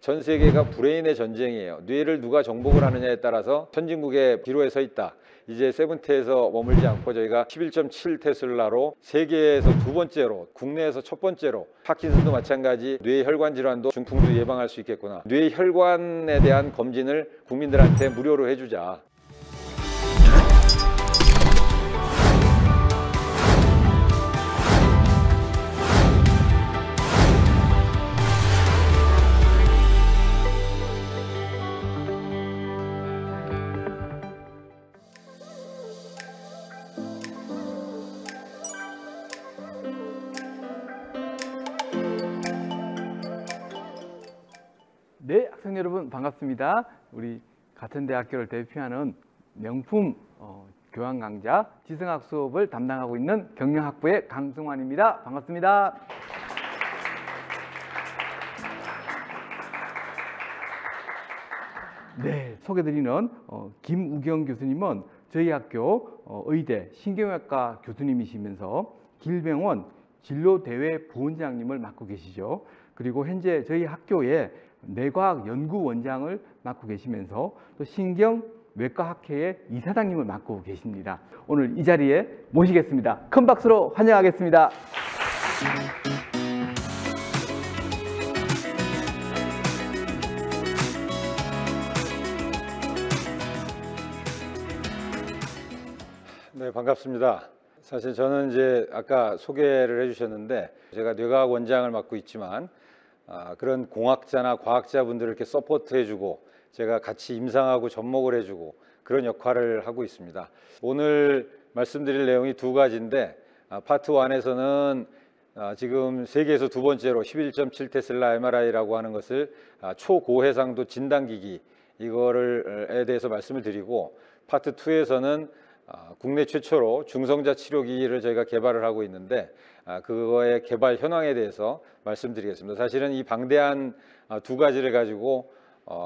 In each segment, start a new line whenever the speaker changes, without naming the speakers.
전 세계가 브레인의 전쟁이에요. 뇌를 누가 정복을 하느냐에 따라서 선진국의 기로에 서 있다. 이제 세븐테에서 머물지 않고 저희가 11.7 테슬라로 세계에서 두 번째로, 국내에서 첫 번째로, 파킨슨도 마찬가지 뇌혈관 질환도 중풍도 예방할 수 있겠구나. 뇌혈관에 대한 검진을 국민들한테 무료로 해주자.
네, 학생 여러분 반갑습니다. 우리 같은 대학교를 대표하는 명품 교양 강좌 지성학 수업을 담당하고 있는 경영학부의 강승환입니다. 반갑습니다. 네, 소개드리는 김우경 교수님은 저희 학교 의대 신경외과 교수님이시면서 길병원 진로대회 부원장님을 맡고 계시죠. 그리고 현재 저희 학교에 뇌과학 연구원장을 맡고 계시면서 또 신경외과학회의 이사장님을 맡고 계십니다. 오늘 이 자리에 모시겠습니다. 큰 박수로 환영하겠습니다.
네, 반갑습니다. 사실 저는 이제 아까 소개를 해주셨는데 제가 뇌과학 원장을 맡고 있지만 그런 공학자나 과학자분들을 이렇게 서포트해주고 제가 같이 임상하고 접목을 해주고 그런 역할을 하고 있습니다. 오늘 말씀드릴 내용이 두 가지인데 파트 1에서는 지금 세계에서 두 번째로 11.7 테슬라 MRI라고 하는 것을 초고해상도 진단기기 이거에 대해서 말씀을 드리고 파트 2에서는 국내 최초로 중성자 치료기기를 저희가 개발을 하고 있는데 그거의 개발 현황에 대해서 말씀드리겠습니다. 사실은 이 방대한 두 가지를 가지고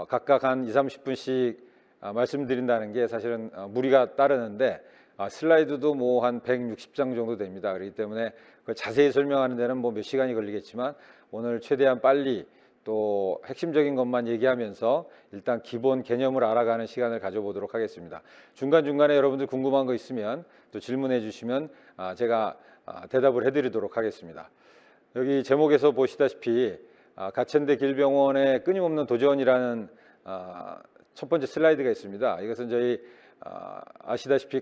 각각 한 20-30분씩 말씀드린다는 게 사실은 무리가 따르는데 슬라이드도 뭐 한 160장 정도 됩니다. 그렇기 때문에 그걸 자세히 설명하는 데는 뭐 몇 시간이 걸리겠지만 오늘 최대한 빨리 또 핵심적인 것만 얘기하면서 일단 기본 개념을 알아가는 시간을 가져보도록 하겠습니다. 중간중간에 여러분들 궁금한 거 있으면 또 질문해 주시면 제가 대답을 해드리도록 하겠습니다. 여기 제목에서 보시다시피 가천대 길병원의 끊임없는 도전이라는 첫 번째 슬라이드가 있습니다. 이것은 저희 아시다시피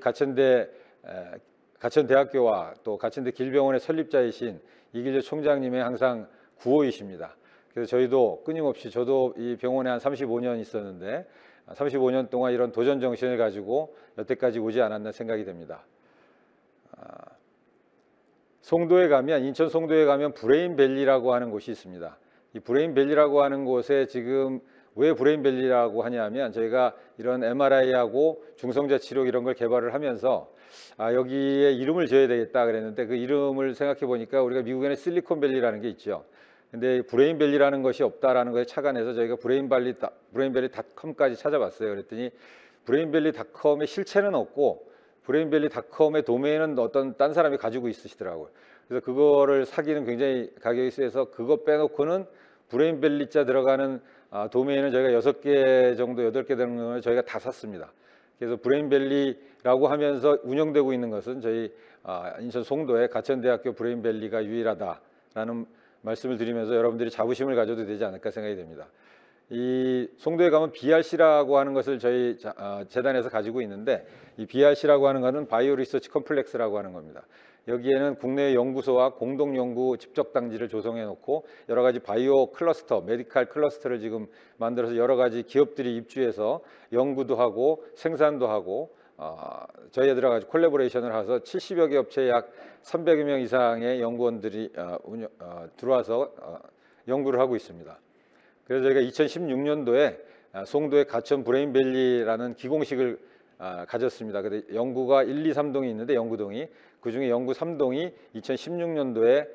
가천대학교와 또 가천대 길병원의 설립자이신 이길재 총장님의 항상 구호이십니다. 그래서 저희도 끊임없이 저도 이 병원에 한 35년 있었는데 35년 동안 이런 도전 정신을 가지고 여태까지 오지 않았나 생각이 됩니다. 송도에 가면 인천 송도에 가면 브레인밸리라고 하는 곳이 있습니다. 이 브레인밸리라고 하는 곳에 지금 왜 브레인밸리라고 하냐면 저희가 이런 MRI하고 중성자 치료 이런 걸 개발을 하면서 여기에 이름을 지어야 되겠다 그랬는데 그 이름을 생각해 보니까 우리가 미국에는 실리콘밸리라는 게 있죠. 근데 브레인밸리라는 것이 없다라는 것에 착안해서 저희가 브레인밸리닷컴까지 찾아봤어요. 그랬더니 브레인밸리닷컴의 실체는 없고 브레인밸리닷컴의 도메인은 어떤 딴 사람이 가지고 있으시더라고요. 그래서 그거를 사기는 굉장히 가격이 세서 그거 빼놓고는 브레인밸리자 들어가는 도메인은 저희가 6개 정도 8개 되는 걸 저희가 다 샀습니다. 그래서 브레인밸리라고 하면서 운영되고 있는 것은 저희 인천 송도의 가천대학교 브레인밸리가 유일하다라는 말씀을 드리면서 여러분들이 자부심을 가져도 되지 않을까 생각이 됩니다. 이 송도에 가면 BRC라고 하는 것을 저희 재단에서 가지고 있는데 이 BRC라고 하는 것은 바이오 리서치 컴플렉스라고 하는 겁니다. 여기에는 국내 연구소와 공동연구 집적단지를 조성해 놓고 여러 가지 바이오 클러스터, 메디칼 클러스터를 지금 만들어서 여러 가지 기업들이 입주해서 연구도 하고 생산도 하고 저희들하고 같이 콜라보레이션을 해서 70여 개 업체에 약 300여 명 이상의 연구원들이 들어와서 연구를 하고 있습니다. 그래서 저희가 2016년도에 송도의 가천 브레인밸리라는 기공식을 가졌습니다. 근데 연구가 1, 2, 3동이 있는데 연구동이 그중에 연구 3동이 2016년도에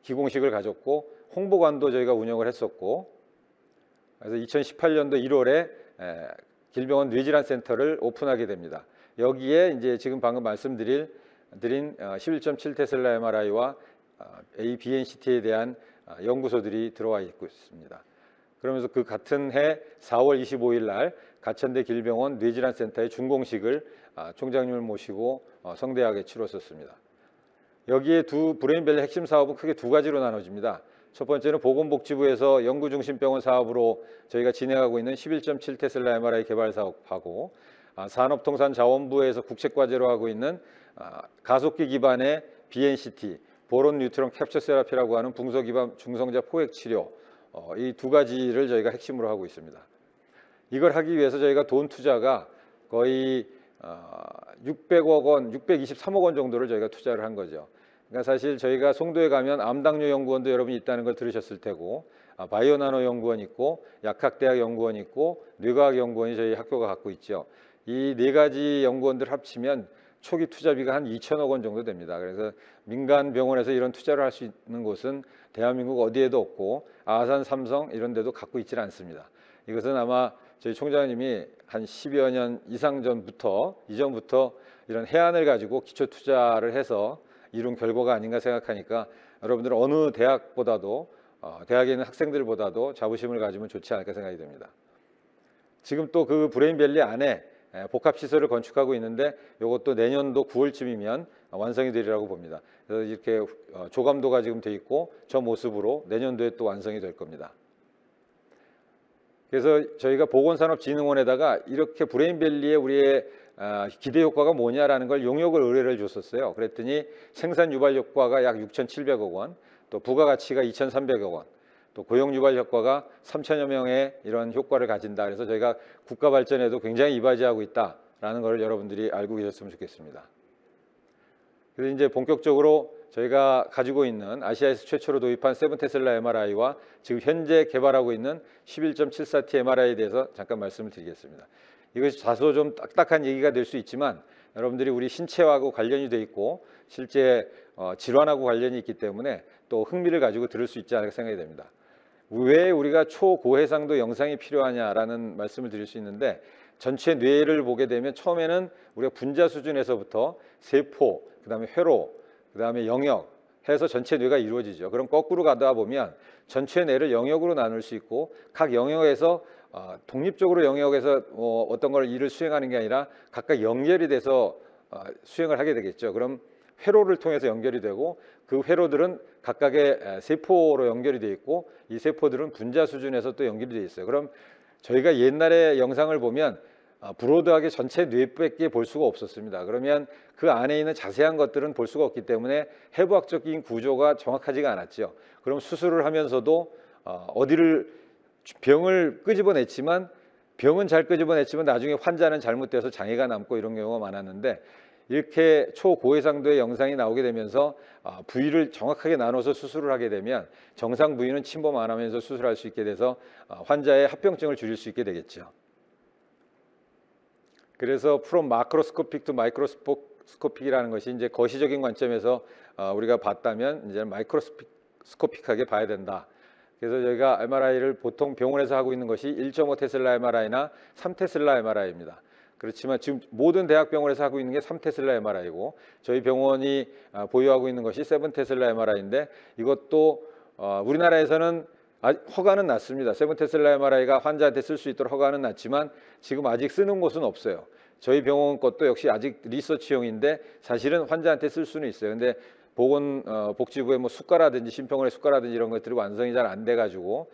기공식을 가졌고 홍보관도 저희가 운영을 했었고 그래서 2018년도 1월에 길병원 뇌질환 센터를 오픈하게 됩니다. 여기에 이제 지금 방금 말씀드린 11.7 테슬라 MRI와 ABNCT에 대한 연구소들이 들어와 있고 있습니다. 그러면서 그 같은 해 4월 25일 날 가천대 길병원 뇌질환센터의 준공식을 총장님을 모시고 성대하게 치렀었습니다. 여기에 브레인밸리 핵심 사업은 크게 두 가지로 나눠집니다. 첫 번째는 보건복지부에서 연구중심병원 사업으로 저희가 진행하고 있는 11.7 테슬라 MRI 개발 사업하고 산업통상자원부에서 국책과제로 하고 있는 가속기 기반의 BNCT, 보론 뉴트론 캡처 세라피라고 하는 붕소 기반 중성자 포획 치료, 이 두 가지를 저희가 핵심으로 하고 있습니다. 이걸 하기 위해서 저희가 돈 투자가 거의 600억 원, 623억 원 정도를 저희가 투자를 한 거죠. 그러니까 사실 저희가 송도에 가면 암당뇨 연구원도 여러분이 있다는 걸 들으셨을 테고, 바이오나노 연구원 있고, 약학대학 연구원 있고, 뇌과학 연구원이 저희 학교가 갖고 있죠. 이 네 가지 연구원들 합치면 초기 투자비가 한 2천억 원 정도 됩니다. 그래서 민간 병원에서 이런 투자를 할 수 있는 곳은 대한민국 어디에도 없고 아산, 삼성 이런 데도 갖고 있지는 않습니다. 이것은 아마 저희 총장님이 한 10여 년 이상 이전부터 이런 해안을 가지고 기초 투자를 해서 이룬 결과가 아닌가 생각하니까 여러분들은 어느 대학보다도 대학에 있는 학생들보다도 자부심을 가지면 좋지 않을까 생각이 됩니다. 지금 또 그 브레인밸리 안에 복합시설을 건축하고 있는데 이것도 내년도 9월쯤이면 완성이 되리라고 봅니다. 그래서 이렇게 조감도가 지금 돼 있고 저 모습으로 내년도에 또 완성이 될 겁니다. 그래서 저희가 보건산업진흥원에다가 이렇게 브레인밸리의 우리의 기대 효과가 뭐냐라는 걸 용역을 의뢰를 줬었어요. 그랬더니 생산 유발 효과가 약 6,700억 원, 또 부가가치가 2,300억 원, 또 고용 유발 효과가 3천여 명의 이런 효과를 가진다. 그래서 저희가 국가 발전에도 굉장히 이바지하고 있다라는 걸 여러분들이 알고 계셨으면 좋겠습니다. 그래서 이제 본격적으로 저희가 가지고 있는 아시아에서 최초로 도입한 7테슬라 MRI와 지금 현재 개발하고 있는 11.74T MRI에 대해서 잠깐 말씀을 드리겠습니다. 이것이 다소 좀 딱딱한 얘기가 될 수 있지만 여러분들이 우리 신체하고 관련이 돼 있고 실제 질환하고 관련이 있기 때문에 또 흥미를 가지고 들을 수 있지 않을까 생각이 됩니다. 왜 우리가 초고해상도 영상이 필요하냐라는 말씀을 드릴 수 있는데 전체 뇌를 보게 되면 처음에는 우리가 분자 수준에서부터 세포, 그 다음에 회로, 그 다음에 영역 해서 전체 뇌가 이루어지죠. 그럼 거꾸로 가다 보면 전체 뇌를 영역으로 나눌 수 있고 각 영역에서 독립적으로 영역에서 어떤 걸 일을 수행하는 게 아니라 각각 연결이 돼서 수행을 하게 되겠죠. 그럼 회로를 통해서 연결이 되고 그 회로들은 각각의 세포로 연결이 되어 있고 이 세포들은 분자 수준에서 또 연결이 되어 있어요. 그럼 저희가 옛날에 영상을 보면 브로드하게 전체 뇌밖에 볼 수가 없었습니다. 그러면 그 안에 있는 자세한 것들은 볼 수가 없기 때문에 해부학적인 구조가 정확하지가 않았죠. 그럼 수술을 하면서도 병을 끄집어냈지만 병은 잘 끄집어냈지만 나중에 환자는 잘못돼서 장애가 남고 이런 경우가 많았는데 이렇게 초고해상도의 영상이 나오게 되면서 부위를 정확하게 나눠서 수술을 하게 되면 정상 부위는 침범 안 하면서 수술할 수 있게 돼서 환자의 합병증을 줄일 수 있게 되겠죠. 그래서 from macroscopic to microscopic이라는 것이 이제 거시적인 관점에서 우리가 봤다면 이제 마이크로스코픽하게 봐야 된다. 그래서 저희가 MRI를 보통 병원에서 하고 있는 것이 1.5 테슬라 MRI나 3 테슬라 MRI입니다. 그렇지만 지금 모든 대학병원에서 하고 있는 게 3 테슬라 MRI고 저희 병원이 보유하고 있는 것이 7 테슬라 MRI인데 이것도 우리나라에서는 허가는 났습니다. 7 테슬라 MRI가 환자한테 쓸 수 있도록 허가는 났지만 지금 아직 쓰는 곳은 없어요. 저희 병원 것도 역시 아직 리서치용인데 사실은 환자한테 쓸 수는 있어요. 근데 보건복지부의 뭐 수가라든지 심평원의 수가라든지 이런 것들이 완성이 잘 안 돼가지고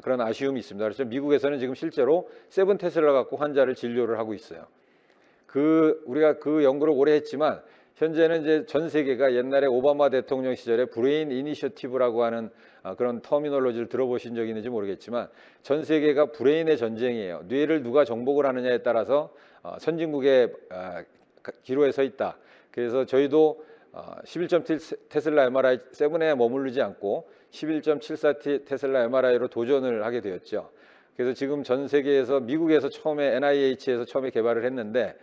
그런 아쉬움이 있습니다. 그래서 미국에서는 지금 실제로 7 테슬라 갖고 환자를 진료를 하고 있어요. 우리가 그 연구를 오래 했지만 현재는 이제 전 세계가 옛날에 오바마 대통령 시절에 브레인 이니셔티브라고 하는 그런 터미놀로지를 들어보신 적이 있는지 모르겠지만 전 세계가 브레인의 전쟁이에요. 뇌를 누가 정복을 하느냐에 따라서 선진국의 기로에 서 있다. 그래서 저희도 11.7 테슬라 MRI 7에 머무르지 않고 11.74 테슬라 MRI로 도전을 하게 되었죠. 그래서 지금 전 세계에서 미국에서 처음에 NIH에서 처음에 개발을 했는데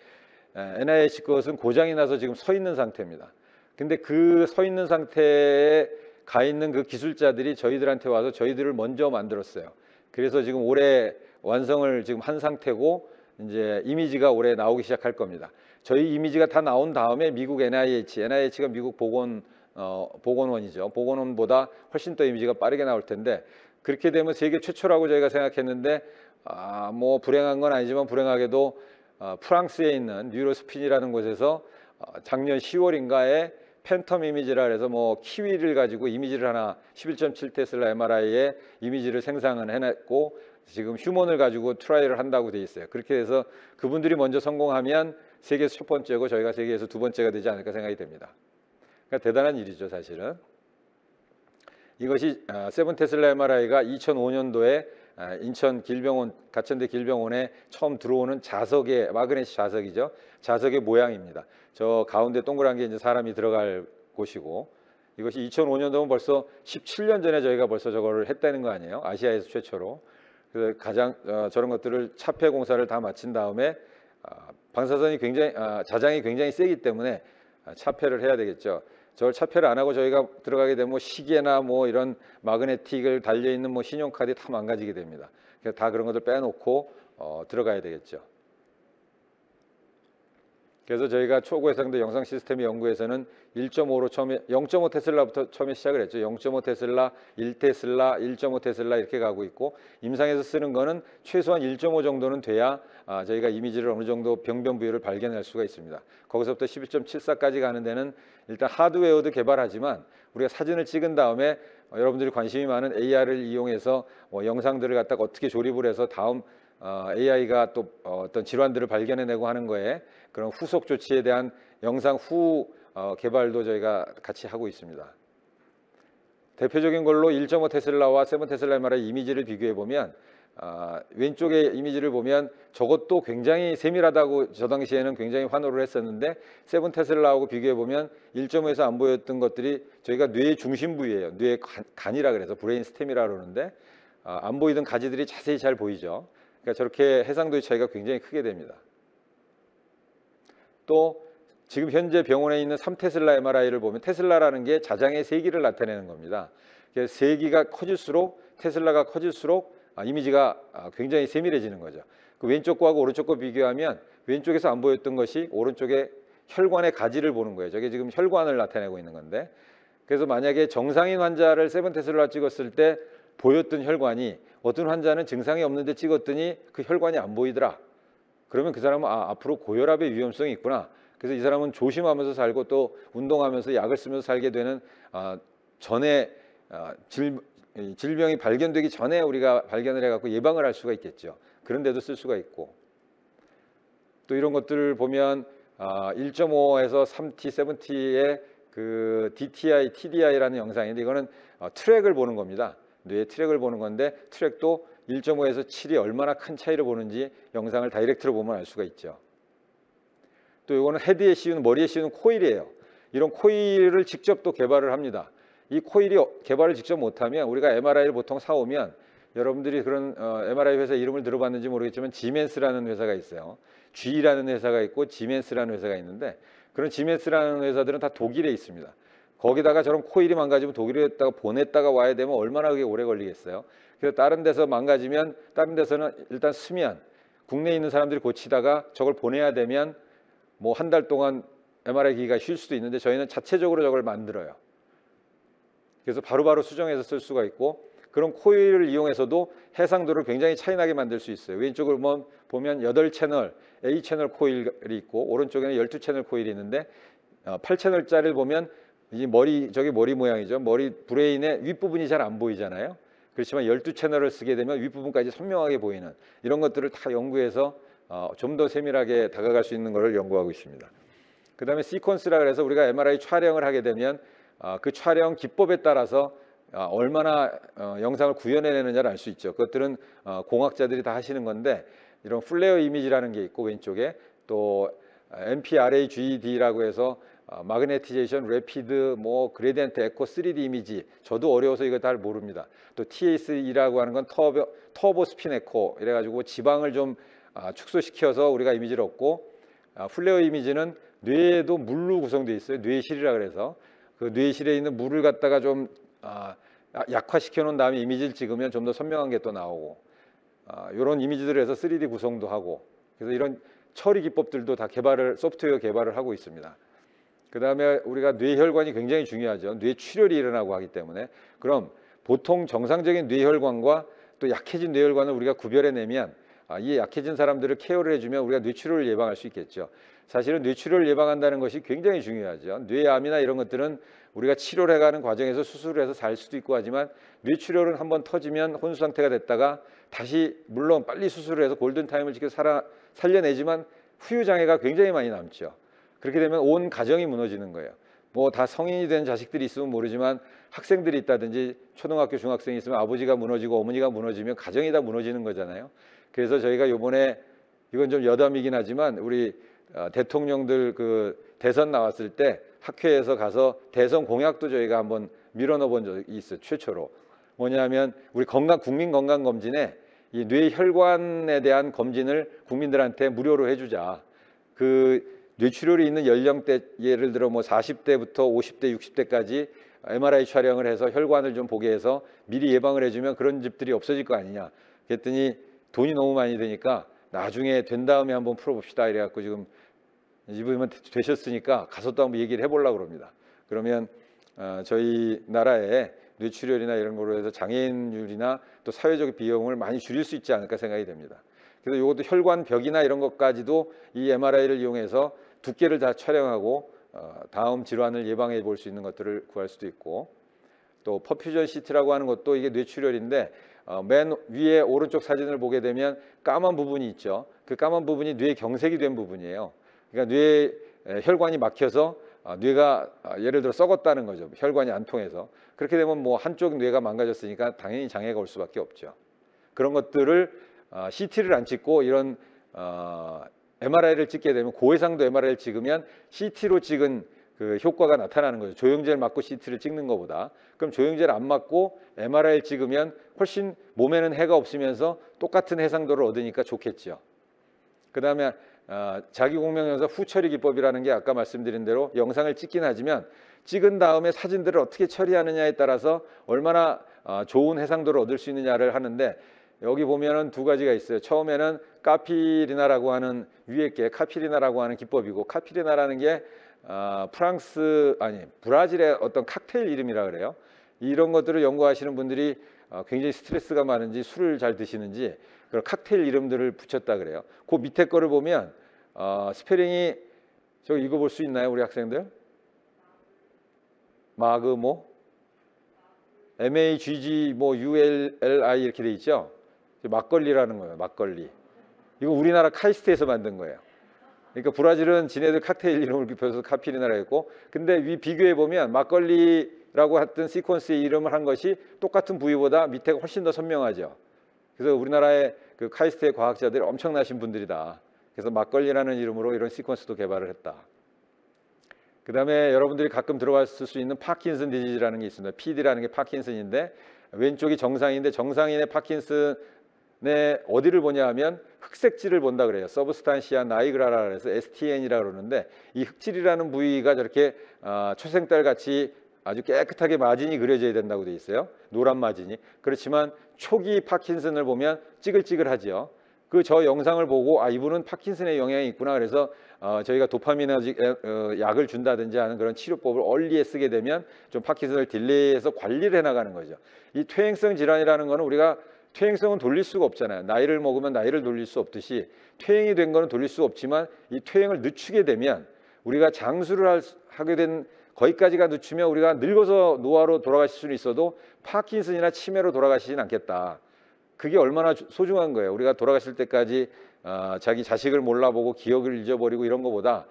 NIH 것은 고장이 나서 지금 서 있는 상태입니다. 근데 그 서 있는 상태에 가 있는 그 기술자들이 저희들한테 와서 저희들을 먼저 만들었어요. 그래서 지금 올해 완성을 지금 한 상태고 이제 이미지가 올해 나오기 시작할 겁니다. 저희 이미지가 다 나온 다음에 미국 NIH가 미국 보건원이죠. 보건원보다 훨씬 더 이미지가 빠르게 나올 텐데 그렇게 되면 세계 최초라고 저희가 생각했는데 뭐 불행한 건 아니지만 불행하게도 프랑스에 있는 뉴로스핀이라는 곳에서 작년 10월인가에 팬텀 이미지라 해서 뭐 키위를 가지고 이미지를 하나 11.7 테슬라 MRI의 이미지를 생산을 해냈고 지금 휴먼을 가지고 트라이를 한다고 돼 있어요. 그렇게 해서 그분들이 먼저 성공하면 세계에서 첫 번째고 저희가 세계에서 두 번째가 되지 않을까 생각이 됩니다. 그러니까 대단한 일이죠, 사실은. 이것이 세븐 테슬라 MRI가 2005년도에 인천 길병원 가천대 길병원에 처음 들어오는 자석의 마그네시 자석이죠. 자석의 모양입니다. 저 가운데 동그란 게 이제 사람이 들어갈 곳이고 이것이 2005년도면 벌써 17년 전에 저희가 벌써 저거를 했다는 거 아니에요? 아시아에서 최초로. 그래서 가장 저런 것들을 차폐 공사를 다 마친 다음에 방사선이 굉장히 자장이 굉장히 세기 때문에 차폐를 해야 되겠죠. 저걸 차폐를 안 하고 저희가 들어가게 되면 뭐 시계나 뭐 이런 마그네틱을 달려 있는 뭐 신용카드 다 망가지게 됩니다. 그래서 다 그런 것들 빼놓고 들어가야 되겠죠. 그래서 저희가 초고해상도 영상 시스템 연구에서는 1.5로 처음에 0.5 테슬라부터 처음에 시작을 했죠. 0.5 테슬라, 1 테슬라, 1.5 테슬라 이렇게 가고 있고 임상에서 쓰는 거는 최소한 1.5 정도는 돼야 저희가 이미지를 어느 정도 병변부위를 발견할 수가 있습니다. 거기서부터 11.74까지 가는 데는 일단 하드웨어도 개발하지만 우리가 사진을 찍은 다음에 여러분들이 관심이 많은 AR을 이용해서 영상들을 갖다가 어떻게 조립을 해서 다음 AI가 또 어떤 질환들을 발견해내고 하는 거에 그런 후속 조치에 대한 영상 후 개발도 저희가 같이 하고 있습니다. 대표적인 걸로 1.5 테슬라와 7 테슬라 MRI 이미지를 비교해 보면 왼쪽의 이미지를 보면 저것도 굉장히 세밀하다고 저 당시에는 굉장히 환호를 했었는데 7 테슬라하고 비교해 보면 1.5에서 안 보였던 것들이 저희가 뇌의 중심 부위예요. 뇌의 간이라 그래서 브레인 스템이라 그러는데 안 보이던 가지들이 자세히 잘 보이죠. 그러니까 저렇게 해상도의 차이가 굉장히 크게 됩니다. 또 지금 현재 병원에 있는 3테슬라 MRI를 보면 테슬라라는 게 자장의 세기를 나타내는 겁니다. 그래서 세기가 커질수록 테슬라가 커질수록 이미지가 굉장히 세밀해지는 거죠. 그 왼쪽 거하고 오른쪽 거 비교하면 왼쪽에서 안 보였던 것이 오른쪽에 혈관의 가지를 보는 거예요. 저게 지금 혈관을 나타내고 있는 건데 그래서 만약에 정상인 환자를 7 테슬라 찍었을 때 보였던 혈관이 어떤 환자는 증상이 없는데 찍었더니 그 혈관이 안 보이더라. 그러면 그 사람은 앞으로 고혈압의 위험성이 있구나. 그래서 이 사람은 조심하면서 살고 또 운동하면서 약을 쓰면서 살게 되는 전에 질병이 발견되기 전에 우리가 발견을 해갖고 예방을 할 수가 있겠죠. 그런데도 쓸 수가 있고 또 이런 것들을 보면 1.5에서 3T, 7T의 그 DTI, TDI라는 영상인데 이거는 트랙을 보는 겁니다. 뇌의 트랙을 보는 건데 트랙도 1.5에서 7이 얼마나 큰 차이를 보는지 영상을 다이렉트로 보면 알 수가 있죠. 또 이거는 헤드에 씌우는 머리에 씌우는 코일이에요. 이런 코일을 직접 또 개발을 합니다. 이 코일이 개발을 직접 못하면 우리가 MRI를 보통 사오면 여러분들이 그런 MRI 회사 이름을 들어봤는지 모르겠지만 지멘스라는 회사가 있어요. G라는 회사가 있고 지멘스라는 회사가 있는데 그런 지멘스라는 회사들은 다 독일에 있습니다. 거기다가 저런 코일이 망가지면 독일에다가 보냈다가 와야 되면 얼마나 그게 오래 걸리겠어요. 그래서 다른 데서 망가지면 다른 데서는 일단 쓰면 국내에 있는 사람들이 고치다가 저걸 보내야 되면 뭐 한 달 동안 MRI 기기가 쉴 수도 있는데 저희는 자체적으로 저걸 만들어요. 그래서 바로바로 수정해서 쓸 수가 있고 그런 코일을 이용해서도 해상도를 굉장히 차이나게 만들 수 있어요. 왼쪽을 보면 8채널 A채널 코일이 있고 오른쪽에는 12채널 코일이 있는데 8채널짜리를 보면 이 저게 머리 모양이죠. 머리 브레인의 윗부분이 잘 안 보이잖아요. 그렇지만 12채널을 쓰게 되면 윗부분까지 선명하게 보이는 이런 것들을 다 연구해서 좀 더 세밀하게 다가갈 수 있는 것을 연구하고 있습니다. 그 다음에 시퀀스라 그래서 우리가 MRI 촬영을 하게 되면 그 촬영 기법에 따라서 얼마나 영상을 구현해내느냐를 알 수 있죠. 그것들은 공학자들이 다 하시는 건데 이런 플레어 이미지라는 게 있고 왼쪽에 또 MPRAGED라고 해서 마그네티제이션, 레피드, 뭐 그레디언트 에코, 3D 이미지 저도 어려워서 이거 잘 모릅니다. 또 TACE라고 하는 건 터보 스핀 에코 이래가지고 지방을 좀 축소시켜서 우리가 이미지를 얻고 플레어 이미지는 뇌에도 물로 구성되어 있어요. 뇌실이라 그래서 그 뇌실에 있는 물을 갖다가 좀 약화시켜 놓은 다음에 이미지를 찍으면 좀 더 선명한 게 또 나오고 이런 이미지들을 해서 3D 구성도 하고 그래서 이런 처리 기법들도 다 소프트웨어 개발을 하고 있습니다. 그 다음에 우리가 뇌혈관이 굉장히 중요하죠. 뇌출혈이 일어나고 하기 때문에 그럼 보통 정상적인 뇌혈관과 또 약해진 뇌혈관을 우리가 구별해내면 이 약해진 사람들을 케어를 해주면 우리가 뇌출혈을 예방할 수 있겠죠. 사실은 뇌출혈을 예방한다는 것이 굉장히 중요하죠. 뇌암이나 이런 것들은 우리가 치료를 해가는 과정에서 수술을 해서 살 수도 있고 하지만 뇌출혈은 한번 터지면 혼수 상태가 됐다가 다시 물론 빨리 수술을 해서 골든타임을 지켜 살려내지만 후유장애가 굉장히 많이 남죠. 그렇게 되면 온 가정이 무너지는 거예요. 뭐 다 성인이 된 자식들이 있으면 모르지만 학생들이 있다든지 초등학교 중학생이 있으면 아버지가 무너지고 어머니가 무너지면 가정이 다 무너지는 거잖아요. 그래서 저희가 요번에 이건 좀 여담이긴 하지만 우리 대통령들 그 대선 나왔을 때 학회에서 가서 대선 공약도 저희가 한번 밀어넣어 본 적이 있어요. 최초로. 뭐냐면 우리 국민 건강 검진에 이 뇌혈관에 대한 검진을 국민들한테 무료로 해주자. 그 뇌출혈이 있는 연령대 예를 들어 뭐 40대부터 50대, 60대까지 MRI 촬영을 해서 혈관을 좀 보게 해서 미리 예방을 해주면 그런 집들이 없어질 거 아니냐. 그랬더니 돈이 너무 많이 드니까 나중에 된 다음에 한번 풀어봅시다 이래갖고 지금 이분만 되셨으니까 가서 또 한번 얘기를 해보려고 그럽니다. 그러면 저희 나라에 뇌출혈이나 이런 거로 해서 장애인율이나 또 사회적 비용을 많이 줄일 수 있지 않을까 생각이 됩니다. 그래서 이것도 혈관벽이나 이런 것까지도 이 MRI를 이용해서 두께를 다 촬영하고 다음 질환을 예방해 볼 수 있는 것들을 구할 수도 있고 또 퍼퓨전 CT라고 하는 것도 이게 뇌출혈인데 맨 위에 오른쪽 사진을 보게 되면 까만 부분이 있죠. 그 까만 부분이 뇌 경색이 된 부분이에요. 그러니까 뇌 혈관이 막혀서 뇌가 예를 들어 썩었다는 거죠. 혈관이 안 통해서. 그렇게 되면 뭐 한쪽 뇌가 망가졌으니까 당연히 장애가 올 수밖에 없죠. 그런 것들을 CT를 안 찍고 이런 MRI를 찍게 되면 고해상도 MRI를 찍으면 CT로 찍은 그 효과가 나타나는 거죠. 조영제를 맞고 CT를 찍는 것보다. 그럼 조영제를 안 맞고 MRI를 찍으면 훨씬 몸에는 해가 없으면서 똑같은 해상도를 얻으니까 좋겠죠. 그 다음에 자기공명영상 후처리 기법이라는 게 아까 말씀드린 대로 영상을 찍긴 하지만 찍은 다음에 사진들을 어떻게 처리하느냐에 따라서 얼마나 좋은 해상도를 얻을 수 있느냐를 하는데 여기 보면은 두 가지가 있어요. 처음에는 카피리나라고 하는 위에 게 카피리나라고 하는 기법이고 카피리나라는 게 브라질의 어떤 칵테일 이름이라 그래요. 이런 것들을 연구하시는 분들이 굉장히 스트레스가 많은지 술을 잘 드시는지 그런 칵테일 이름들을 붙였다 그래요. 그 밑에 거를 보면 스페링이 저 읽어볼 수 있나요, 우리 학생들? 마그모, MAGG 뭐 ULLI 이렇게 돼 있죠. 막걸리라는 거예요. 막걸리. 이거 우리나라 카이스트에서 만든 거예요. 그러니까 브라질은 지네들 칵테일 이름을 빗혀서 카피리나라 했고, 근데 위 비교해 보면 막걸리라고 했던 시퀀스의 이름을 한 것이 똑같은 부위보다 밑에가 훨씬 더 선명하죠. 그래서 우리나라의 그 카이스트의 과학자들이 엄청나신 분들이다. 그래서 막걸리라는 이름으로 이런 시퀀스도 개발을 했다. 그 다음에 여러분들이 가끔 들어봤을 수 있는 파킨슨 디지즈라는 게 있습니다. PD라는 게 파킨슨인데 왼쪽이 정상인데 정상인의 파킨슨의 어디를 보냐 하면 흑색질을 본다 그래요. 서브스탄시아 나이그라라 그래서 STN이라고 그러는데 이 흑질이라는 부위가 저렇게 초생달 같이 아주 깨끗하게 마진이 그려져야 된다고 돼 있어요. 노란 마진이. 그렇지만 초기 파킨슨을 보면 찌글찌글하죠. 그 저 영상을 보고 이분은 파킨슨의 영향이 있구나. 그래서 저희가 도파민너지 약을 준다든지 하는 그런 치료법을 얼리에 쓰게 되면 좀 파킨슨을 딜레이해서 관리를 해나가는 거죠. 이 퇴행성 질환이라는 거는 우리가 퇴행성은 돌릴 수가 없잖아요. 나이를 먹으면 나이를 돌릴 수 없듯이 퇴행이 된 거는 돌릴 수 없지만 이 퇴행을 늦추게 되면 우리가 장수를 하게 된 거기까지가 늦추면 우리가 늙어서 노화로 돌아가실 수는 있어도 파킨슨이나 치매로 돌아가시진 않겠다. 그게 얼마나 소중한 거예요. 우리가 돌아가실 때까지 자기 자식을 몰라보고 기억을 잊어버리고 이런 것보다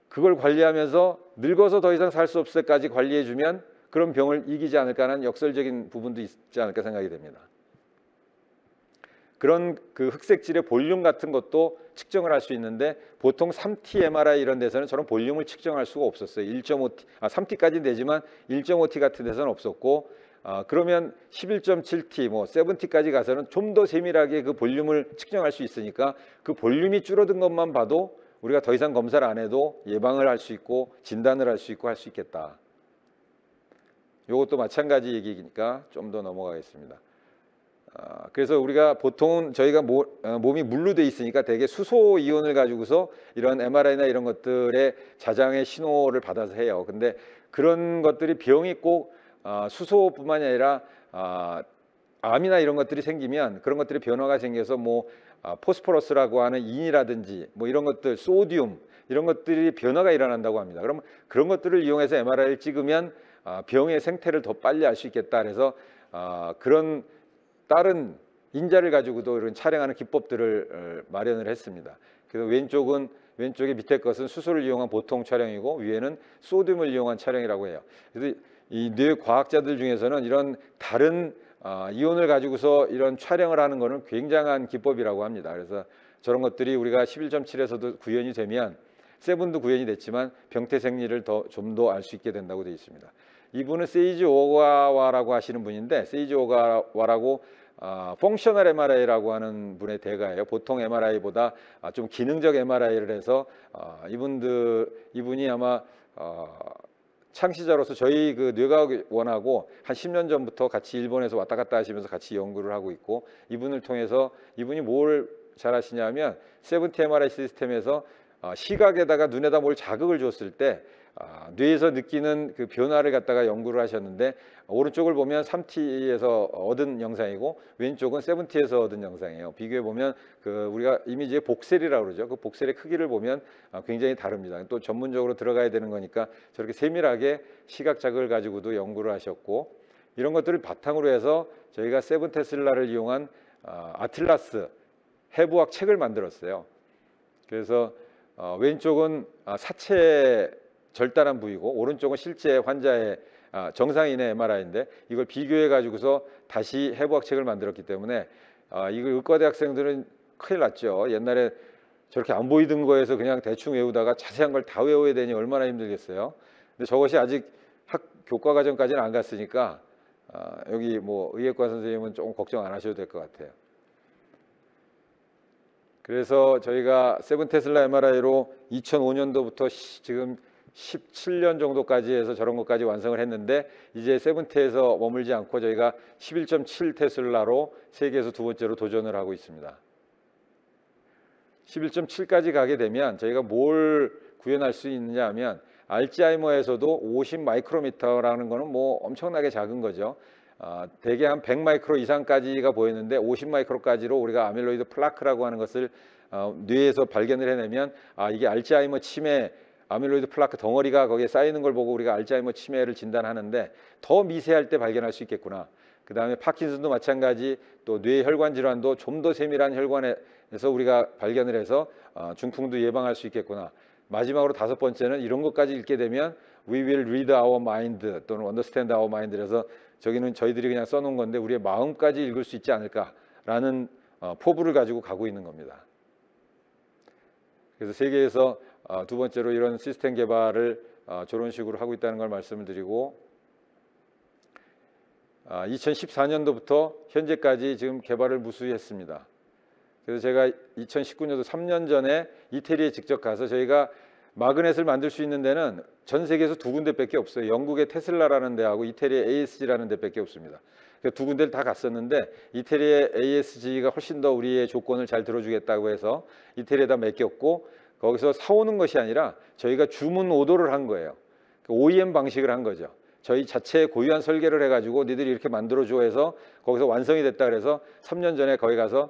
그걸 관리하면서 늙어서 더 이상 살 수 없을 때까지 관리해주면 그런 병을 이기지 않을까 하는 역설적인 부분도 있지 않을까 생각이 됩니다. 그런 그 흑색질의 볼륨 같은 것도 측정을 할 수 있는데 보통 3T MRI 이런 데서는 저런 볼륨을 측정할 수가 없었어요. 1.5T, 3T까지는 되지만 1.5T 같은 데서는 없었고 그러면 11.7T, 뭐 7T까지 가서는 좀 더 세밀하게 그 볼륨을 측정할 수 있으니까 그 볼륨이 줄어든 것만 봐도 우리가 더 이상 검사를 안 해도 예방을 할 수 있고 진단을 할 수 있고 할 수 있겠다. 이것도 마찬가지 얘기니까 좀 더 넘어가겠습니다. 그래서 우리가 보통 저희가 몸이 물로 돼 있으니까 대개 수소 이온을 가지고서 이런 MRI나 이런 것들의 자장의 신호를 받아서 해요. 근데 그런 것들이 병이 꼭 수소뿐만이 아니라 암이나 이런 것들이 생기면 그런 것들이 변화가 생겨서 포스포러스라고 하는 인이라든지 이런 것들, 소디움 이런 것들이 변화가 일어난다고 합니다. 그럼 그런 것들을 이용해서 MRI를 찍으면 병의 생태를 더 빨리 알 수 있겠다. 그래서 그런 다른 인자를 가지고도 이런 촬영하는 기법들을 마련을 했습니다. 그래서 왼쪽의 밑에 것은 수소를 이용한 보통 촬영이고 위에는 소듐을 이용한 촬영이라고 해요. 그래서 이 뇌 과학자들 중에서는 이런 다른 이온을 가지고서 이런 촬영을 하는 것은 굉장한 기법이라고 합니다. 그래서 저런 것들이 우리가 11.7에서도 구현이 되면 7도 구현이 됐지만 병태 생리를 좀 더 알 수 있게 된다고 되어 있습니다. 이분은 세이지 오가와라고 하시는 분인데, 세이지 오가와라고 펑셔널 MRI라고 하는 분의 대가예요. 보통 MRI보다 좀 기능적 MRI를 해서 이분이 아마 창시자로서 저희 그 뇌과학원하고 한 10년 전부터 같이 일본에서 왔다 갔다 하시면서 같이 연구를 하고 있고, 이분을 통해서 이분이 뭘 잘 하시냐면 7T MRI 시스템에서 시각에다가 눈에다 뭘 자극을 줬을 때 뇌에서 느끼는 그 변화를 갖다가 연구를 하셨는데, 오른쪽을 보면 3T에서 얻은 영상이고 왼쪽은 7T에서 얻은 영상이에요. 비교해 보면 우리가 이미지의 복셀이라고 그러죠. 그 복셀의 크기를 보면 굉장히 다릅니다. 또 전문적으로 들어가야 되는 거니까 저렇게 세밀하게 시각 자극을 가지고도 연구를 하셨고, 이런 것들을 바탕으로 해서 저희가 7테슬라를 이용한 아틀라스 해부학 책을 만들었어요. 그래서 왼쪽은 사체 절단한 부위고 오른쪽은 실제 환자의 정상인의 MRI인데, 이걸 비교해 가지고서 다시 해부학 책을 만들었기 때문에 이걸 의과대 학생들은 큰일 났죠. 옛날에 저렇게 안 보이던 거에서 그냥 대충 외우다가 자세한 걸 다 외워야 되니 얼마나 힘들겠어요. 근데 저것이 아직 교과 과정까지는 안 갔으니까 여기 의예과 선생님은 조금 걱정 안 하셔도 될 것 같아요. 그래서 저희가 7테슬라 MRI로 2005년도부터 지금 17년 정도까지 해서 저런 것까지 완성을 했는데, 이제 7T에서 머물지 않고 저희가 11.7테슬라로 세계에서 두 번째로 도전을 하고 있습니다. 11.7까지 가게 되면 저희가 뭘 구현할 수 있느냐 하면, 알츠하이머에서도 50 마이크로미터라는 거는 엄청나게 작은 거죠. 대개 한 100 마이크로 이상까지가 보였는데 50 마이크로까지로 우리가 아밀로이드 플라크라고 하는 것을 뇌에서 발견을 해내면 이게 알츠하이머 치매 아밀로이드 플라크 덩어리가 거기에 쌓이는 걸 보고 우리가 알츠하이머 치매를 진단하는데, 더 미세할 때 발견할 수 있겠구나. 그 다음에 파킨슨도 마찬가지, 또 뇌혈관 질환도 좀 더 세밀한 혈관에서 우리가 발견을 해서 중풍도 예방할 수 있겠구나. 마지막으로 5번째는 이런 것까지 읽게 되면 We will read our mind 또는 understand our mind라서 저기는 저희들이 그냥 써놓은 건데 우리의 마음까지 읽을 수 있지 않을까라는 포부를 가지고 가고 있는 겁니다. 그래서 세계에서 두 번째로 이런 시스템 개발을 저런 식으로 하고 있다는 걸 말씀을 드리고, 2014년도부터 현재까지 지금 개발을 무수히 했습니다. 그래서 제가 2019년도 3년 전에 이태리에 직접 가서, 저희가 마그넷을 만들 수 있는 데는 전 세계에서 두 군데밖에 없어요. 영국의 테슬라라는 데하고 이태리의 ASG라는 데밖에 없습니다. 두 군데를 다 갔었는데 이태리의 ASG가 훨씬 더 우리의 조건을 잘 들어주겠다고 해서 이태리에다 맡겼고, 거기서 사오는 것이 아니라 저희가 주문 오더를 한 거예요. OEM 방식을 한 거죠. 저희 자체의 고유한 설계를 해가지고 니들이 이렇게 만들어줘 해서 거기서 완성이 됐다 그래서 3년 전에 거기 가서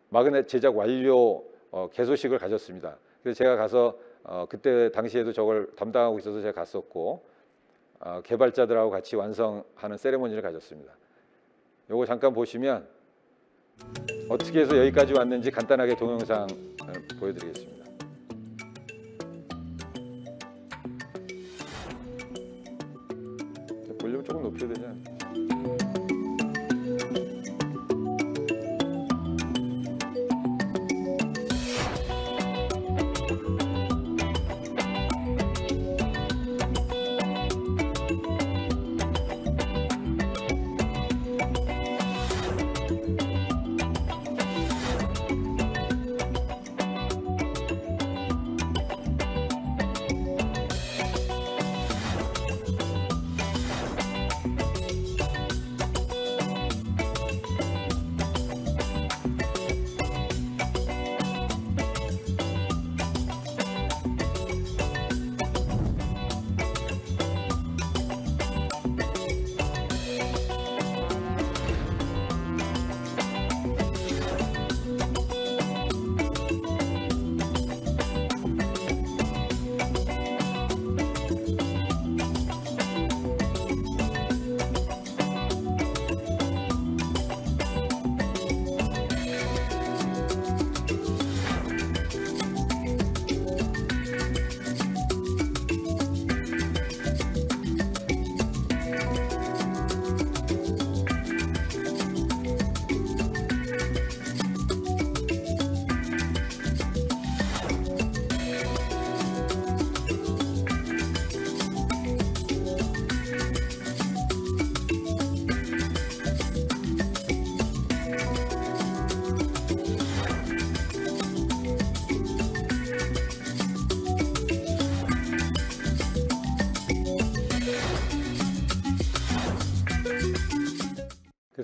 마그넷 제작 완료 개소식을 가졌습니다. 그래서 제가 가서 그때 당시에도 저걸 담당하고 있어서 제가 갔었고, 개발자들하고 같이 완성하는 세레모니를 가졌습니다. 요거 잠깐 보시면 어떻게 해서 여기까지 왔는지 간단하게 동영상 보여드리겠습니다. 볼륨 조금 높여야 되지 않나요?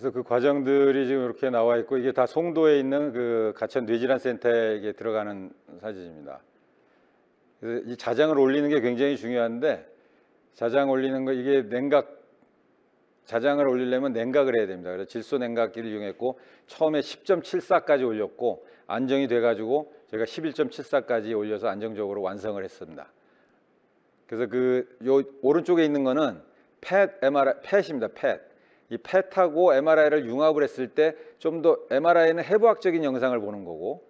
그래서 그 과정들이 지금 이렇게 나와 있고 이게 다 송도에 있는 그 가천 뇌질환 센터에 들어가는 사진입니다. 그래서 이 자장을 올리는 게 굉장히 중요한데 자장 올리는 거 이게 자장을 올리려면 냉각을 해야 됩니다. 그래서 질소 냉각기를 이용했고 처음에 10.74까지 올렸고 안정이 돼가지고 저희가 11.74까지 올려서 안정적으로 완성을 했습니다. 그래서 요 오른쪽에 있는 거는 펫입니다. 이 펫하고 MRI를 융합을 했을 때 좀 더 MRI는 해부학적인 영상을 보는 거고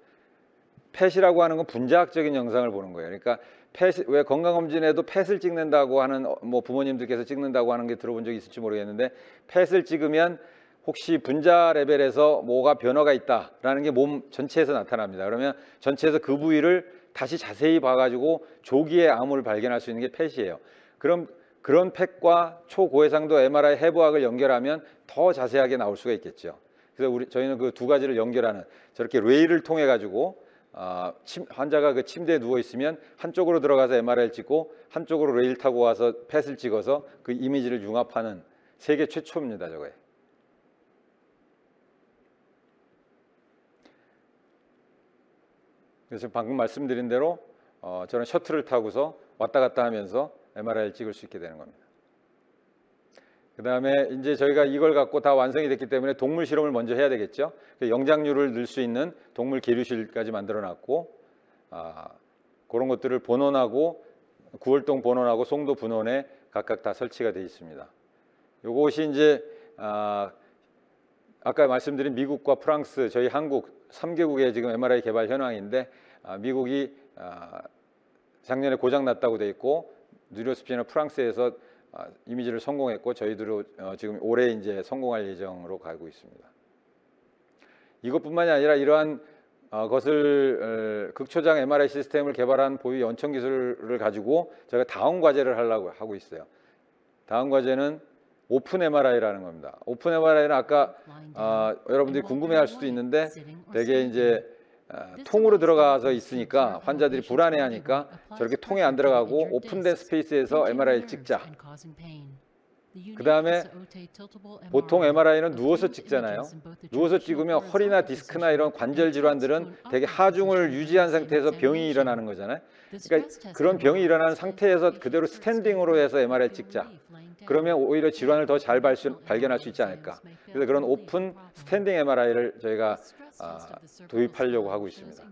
펫이라고 하는 건 분자학적인 영상을 보는 거예요. 그러니까 왜 건강검진에도 펫을 찍는다고 하는 뭐 부모님들께서 찍는다고 하는 게 들어본 적이 있을지 모르겠는데 펫을 찍으면 혹시 분자 레벨에서 뭐가 변화가 있다라는 게 몸 전체에서 나타납니다. 그러면 전체에서 그 부위를 다시 자세히 봐가지고 조기에 암을 발견할 수 있는 게 펫이에요. 그럼 그런 펫과 초고해상도 MRI 해부학을 연결하면 더 자세하게 나올 수가 있겠죠. 그래서 저희는 그 두 가지를 연결하는 저렇게 레일을 통해 가지고 환자가 그 침대에 누워 있으면 한쪽으로 들어가서 MRI를 찍고 한쪽으로 레일 타고 와서 펫을 찍어서 그 이미지를 융합하는 세계 최초입니다. 저거에. 그래서 방금 말씀드린 대로 저는 셔틀을 타고서 왔다 갔다 하면서 MRI를 찍을 수 있게 되는 겁니다. 그 다음에 이제 저희가 이걸 갖고 다 완성이 됐기 때문에 동물 실험을 먼저 해야 되겠죠. 영장류를 넣을 수 있는 동물 계류실까지 만들어 놨고 그런 것들을 본원하고 구월동 본원하고 송도 분원에 각각 다 설치가 되어 있습니다. 이것이 이제 아까 말씀드린 미국과 프랑스, 저희 한국 3개국의 지금 MRI 개발 현황인데 미국이 작년에 고장 났다고 돼 있고 뉴로스피는 프랑스에서 이미지를 성공했고 저희들도 지금 올해 이제 성공할 예정으로 가고 있습니다. 이것뿐만이 아니라 이러한 것을 극초장 MRI 시스템을 개발한 보유 연청 기술을 가지고 저희가 다음 과제를 하려고 하고 있어요. 다음 과제는 오픈 MRI라는 겁니다. 오픈 MRI는 아까 여러분들이 궁금해할 수도 있는데 되게 이제 통으로 들어가서 있으니까 환자들이 불안해하니까 저렇게 통에 안 들어가고 오픈된 스페이스에서 MRI를 찍자. 그 다음에 보통 MRI는 누워서 찍잖아요. 누워서 찍으면 허리나 디스크나 이런 관절 질환들은 되게 하중을 유지한 상태에서 병이 일어나는 거잖아요. 그러니까 그런 병이 일어나는 상태에서 그대로 스탠딩으로 해서 MRI 찍자. 그러면 오히려 질환을 더 잘 발견할 수 있지 않을까. 그래서 그런 오픈 스탠딩 MRI를 저희가 도입하려고 하고 있습니다.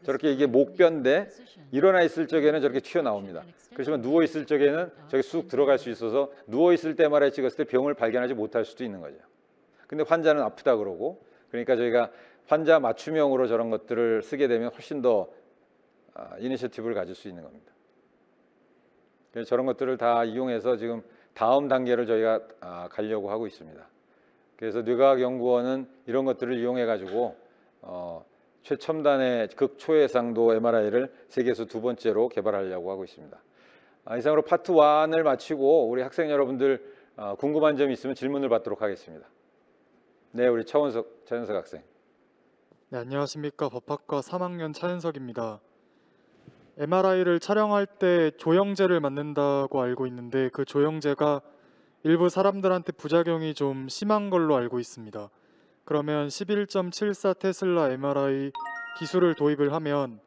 저렇게 이게 목뼈인데 일어나 있을 적에는 저렇게 튀어나옵니다. 그렇지만 누워 있을 적에는 저기 쑥 들어갈 수 있어서 누워 있을 때 MRI 찍었을 때 병을 발견하지 못할 수도 있는 거죠. 근데 환자는 아프다 그러고 그러니까 저희가 환자 맞춤형으로 저런 것들을 쓰게 되면 훨씬 더 이니셔티브를 가질 수 있는 겁니다. 그래서 저런 것들을 다 이용해서 지금 다음 단계를 저희가 가려고 하고 있습니다. 그래서 뇌과학연구원은 이런 것들을 이용해 가지고 최첨단의 극초해상도 MRI를 세계에서 두 번째로 개발하려고 하고 있습니다. 이상으로 파트 1을 마치고 우리 학생 여러분들 궁금한 점이 있으면 질문을 받도록 하겠습니다. 네, 우리 차현석 학생.
네, 안녕하십니까. 법학과 3학년 차현석입니다. MRI를 촬영할 때 조영제를 맞는다고 알고 있는데 그 조영제가 일부 사람들한테 부작용이 좀 심한 걸로 알고 있습니다. 그러면 11.74 테슬라 MRI 기술을 도입을 하면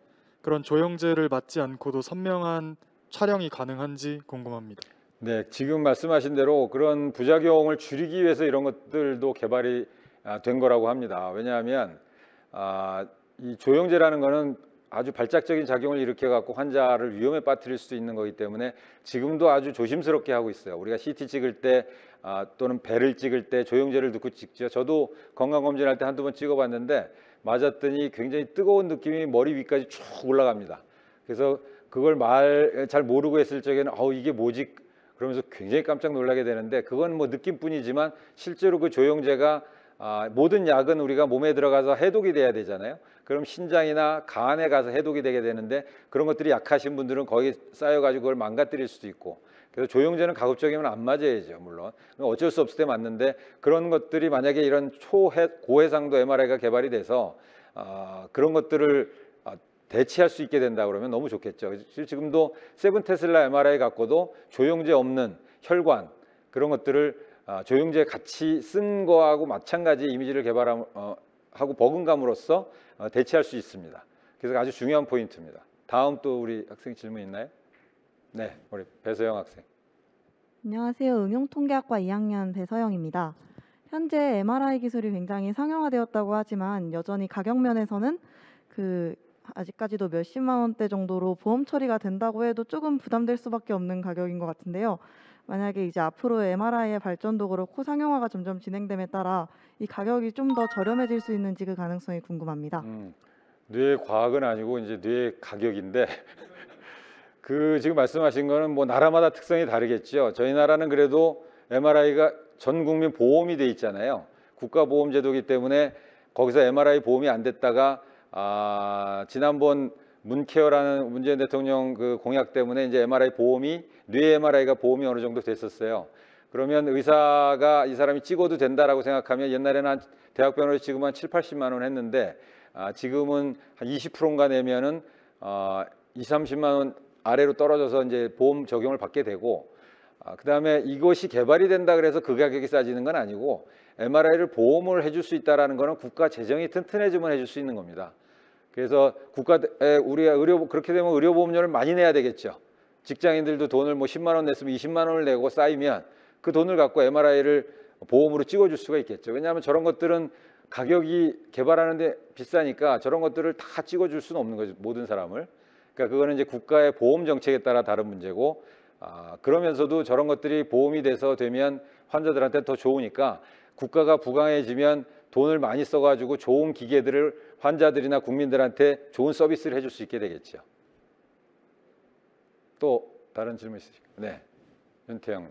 그런 조영제를 맞지 않고도 선명한 촬영이 가능한지 궁금합니다.
네, 지금 말씀하신 대로 그런 부작용을 줄이기 위해서 이런 것들도 개발이 된 거라고 합니다. 왜냐하면 이 조영제라는 거는 아주 발작적인 작용을 일으켜 갖고 환자를 위험에 빠뜨릴 수도 있는 거기 때문에 지금도 아주 조심스럽게 하고 있어요. 우리가 CT 찍을 때 또는 배를 찍을 때 조영제를 넣고 찍죠. 저도 건강검진할 때 한두 번 찍어봤는데 맞았더니 굉장히 뜨거운 느낌이 머리 위까지 쭉 올라갑니다. 그래서 그걸 잘 모르고 했을 적에는 이게 뭐지? 그러면서 굉장히 깜짝 놀라게 되는데 그건 뭐 느낌뿐이지만 실제로 그 조영제가 모든 약은 우리가 몸에 들어가서 해독이 돼야 되잖아요. 그럼 신장이나 간에 가서 해독이 되게 되는데 그런 것들이 약하신 분들은 거기 쌓여가지고 그걸 망가뜨릴 수도 있고 그래서 조영제는 가급적이면 안 맞아야죠. 물론 어쩔 수 없을 때 맞는데 그런 것들이 만약에 이런 고해상도 MRI가 개발이 돼서 그런 것들을 대체할 수 있게 된다 그러면 너무 좋겠죠. 지금도 7 테슬라 MRI 갖고도 조영제 없는 혈관 그런 것들을 조영제 같이 쓴 거하고 마찬가지 이미지를 개발하고 버금감으로써 대체할 수 있습니다. 그래서 아주 중요한 포인트입니다. 다음 또 우리 학생 질문 있나요? 네, 우리 배서영 학생.
안녕하세요. 응용통계학과 2학년 배서영입니다. 현재 MRI 기술이 굉장히 상용화되었다고 하지만 여전히 가격 면에서는 아직까지도 몇십만 원대 정도로 보험 처리가 된다고 해도 조금 부담될 수밖에 없는 가격인 것 같은데요. 만약에 이제 앞으로 MRI의 발전도 그렇고 상용화가 점점 진행됨에 따라 이 가격이 좀 더 저렴해질 수 있는지 그 가능성이 궁금합니다.
뇌 과학은 아니고 이제 뇌 가격인데 지금 말씀하신 거는 뭐 나라마다 특성이 다르겠죠. 저희 나라는 그래도 MRI가 전 국민 보험이 돼 있잖아요. 국가보험제도이기 때문에 거기서 MRI 보험이 안 됐다가 지난번 문케어라는 문재인 대통령 그 공약 때문에 이제 MRI 보험이 뇌 MRI가 보험이 어느 정도 됐었어요. 그러면 의사가 이 사람이 찍어도 된다라고 생각하면 옛날에는 한 대학병원에서 지금 한 7, 80만 원 했는데 지금은 한 20%인가 내면은 2, 30만 원 아래로 떨어져서 이제 보험 적용을 받게 되고 그다음에 이것이 개발이 된다 그래서 그 가격이 싸지는 건 아니고 MRI를 보험을 해줄 수 있다라는 거는 국가 재정이 튼튼해지면 해줄 수 있는 겁니다. 그래서 우리가 그렇게 되면 의료보험료를 많이 내야 되겠죠. 직장인들도 돈을 뭐 10만 원 냈으면 20만 원을 내고 쌓이면 그 돈을 갖고 MRI를 보험으로 찍어줄 수가 있겠죠. 왜냐하면 저런 것들은 가격이 개발하는데 비싸니까 저런 것들을 다 찍어줄 수는 없는 거죠. 모든 사람을. 그러니까 그거는 이제 국가의 보험 정책에 따라 다른 문제고 그러면서도 저런 것들이 보험이 되면 환자들한테 더 좋으니까 국가가 부강해지면 돈을 많이 써가지고 좋은 기계들을 환자들이나 국민들한테 좋은 서비스를 해줄 수 있게 되겠죠. 또 다른 질문 있으실까요? 네, 윤태영.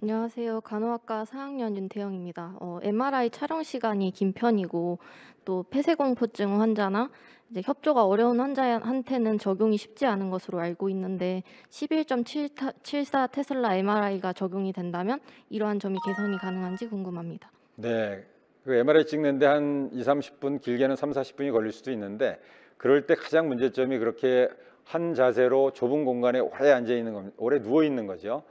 안녕하세요. 간호학과 4학년 윤태영입니다. MRI 촬영 시간이 긴 편이고 또 폐쇄공포증 환자나 이제 협조가 어려운 환자한테는 적용이 쉽지 않은 것으로 알고 있는데 11.74 테슬라 MRI가 적용이 된다면 이러한 점이 개선이 가능한지 궁금합니다.
네, 그 MRI 찍는데 한 2, 30분, 길게는 3, 40분이 걸릴 수도 있는데 그럴 때 가장 문제점이 그렇게 한 자세로 좁은 공간에 오래 앉아 있는 겁니다. 오래 누워 있는 거죠.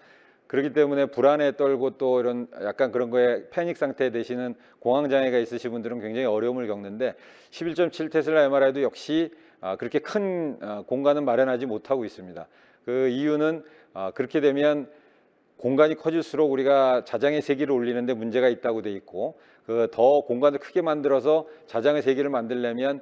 그렇기 때문에 불안에 떨고 또 이런 약간 그런 거에 패닉 상태 되시는 공황 장애가 있으신 분들은 굉장히 어려움을 겪는데 11.7 테슬라 MRI도 역시 그렇게 큰 공간은 마련하지 못하고 있습니다. 그 이유는 그렇게 되면 공간이 커질수록 우리가 자장의 세기를 올리는데 문제가 있다고 돼 있고 더 공간을 크게 만들어서 자장의 세기를 만들려면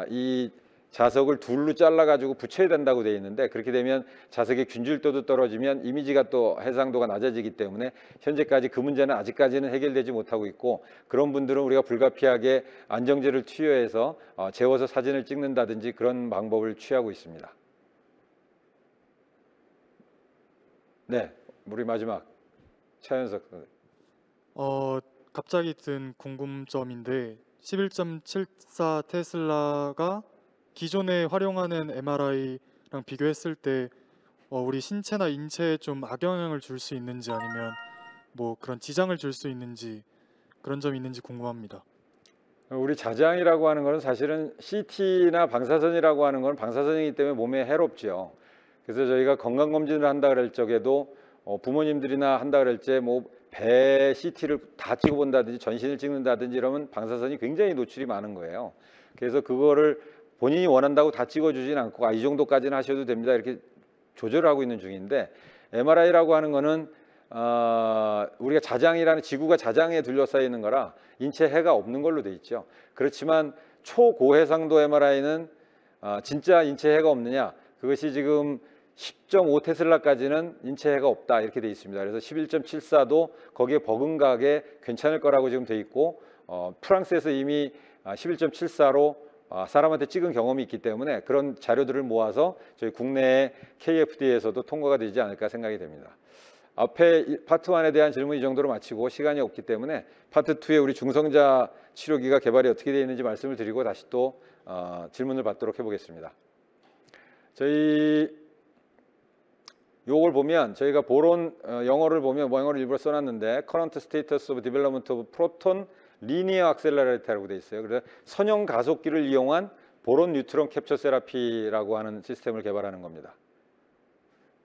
이 자석을 둘로 잘라 가지고 붙여야 된다고 돼 있는데 그렇게 되면 자석의 균질도도 떨어지면 이미지가 또 해상도가 낮아지기 때문에 현재까지 그 문제는 아직까지는 해결되지 못하고 있고 그런 분들은 우리가 불가피하게 안정제를 투여해서 재워서 사진을 찍는다든지 그런 방법을 취하고 있습니다. 네, 우리 마지막 차현석 선생님.
갑자기 든 궁금점인데 11.74 테슬라가 기존에 활용하는 MRI랑 비교했을 때 우리 신체나 인체에 좀 악영향을 줄 수 있는지 아니면 뭐 그런 지장을 줄 수 있는지 그런 점이 있는지 궁금합니다.
우리 자장이라고 하는 것은 사실은 CT나 방사선이라고 하는 건 방사선이기 때문에 몸에 해롭죠. 그래서 저희가 건강검진을 한다 그럴 적에도 부모님들이나 한다 그럴 때 뭐 배 CT를 다 찍어본다든지 전신을 찍는다든지 이러면 방사선이 굉장히 노출이 많은 거예요. 그래서 그거를 본인이 원한다고 다 찍어주진 않고 이 정도까지는 하셔도 됩니다 이렇게 조절하고 있는 중인데 MRI라고 하는 거는 우리가 자장이라는 지구가 자장에 둘러싸여 있는 거라 인체 해가 없는 걸로 돼 있죠. 그렇지만 초고해상도 MRI는 진짜 인체 해가 없느냐 그것이 지금 10.5 테슬라까지는 인체 해가 없다 이렇게 돼 있습니다. 그래서 11.74도 거기에 버금가게 괜찮을 거라고 지금 돼 있고 프랑스에서 이미 11.74로 사람한테 찍은 경험이 있기 때문에 그런 자료들을 모아서 저희 국내의 KFD에서도 통과가 되지 않을까 생각이 됩니다. 앞에 파트 1에 대한 질문 이 정도로 마치고 시간이 없기 때문에 파트 2에 우리 중성자 치료기가 개발이 어떻게 되어 있는지 말씀을 드리고 다시 또 질문을 받도록 해보겠습니다. 저희 요걸 보면 저희가 보론 영어를 보면 영어를 일부러 써놨는데 Current Status of Development of Proton Linear Accelerator라고 돼 있어요. 그래서 선형 가속기를 이용한 보론 뉴트론 캡처 세라피라고 하는 시스템을 개발하는 겁니다.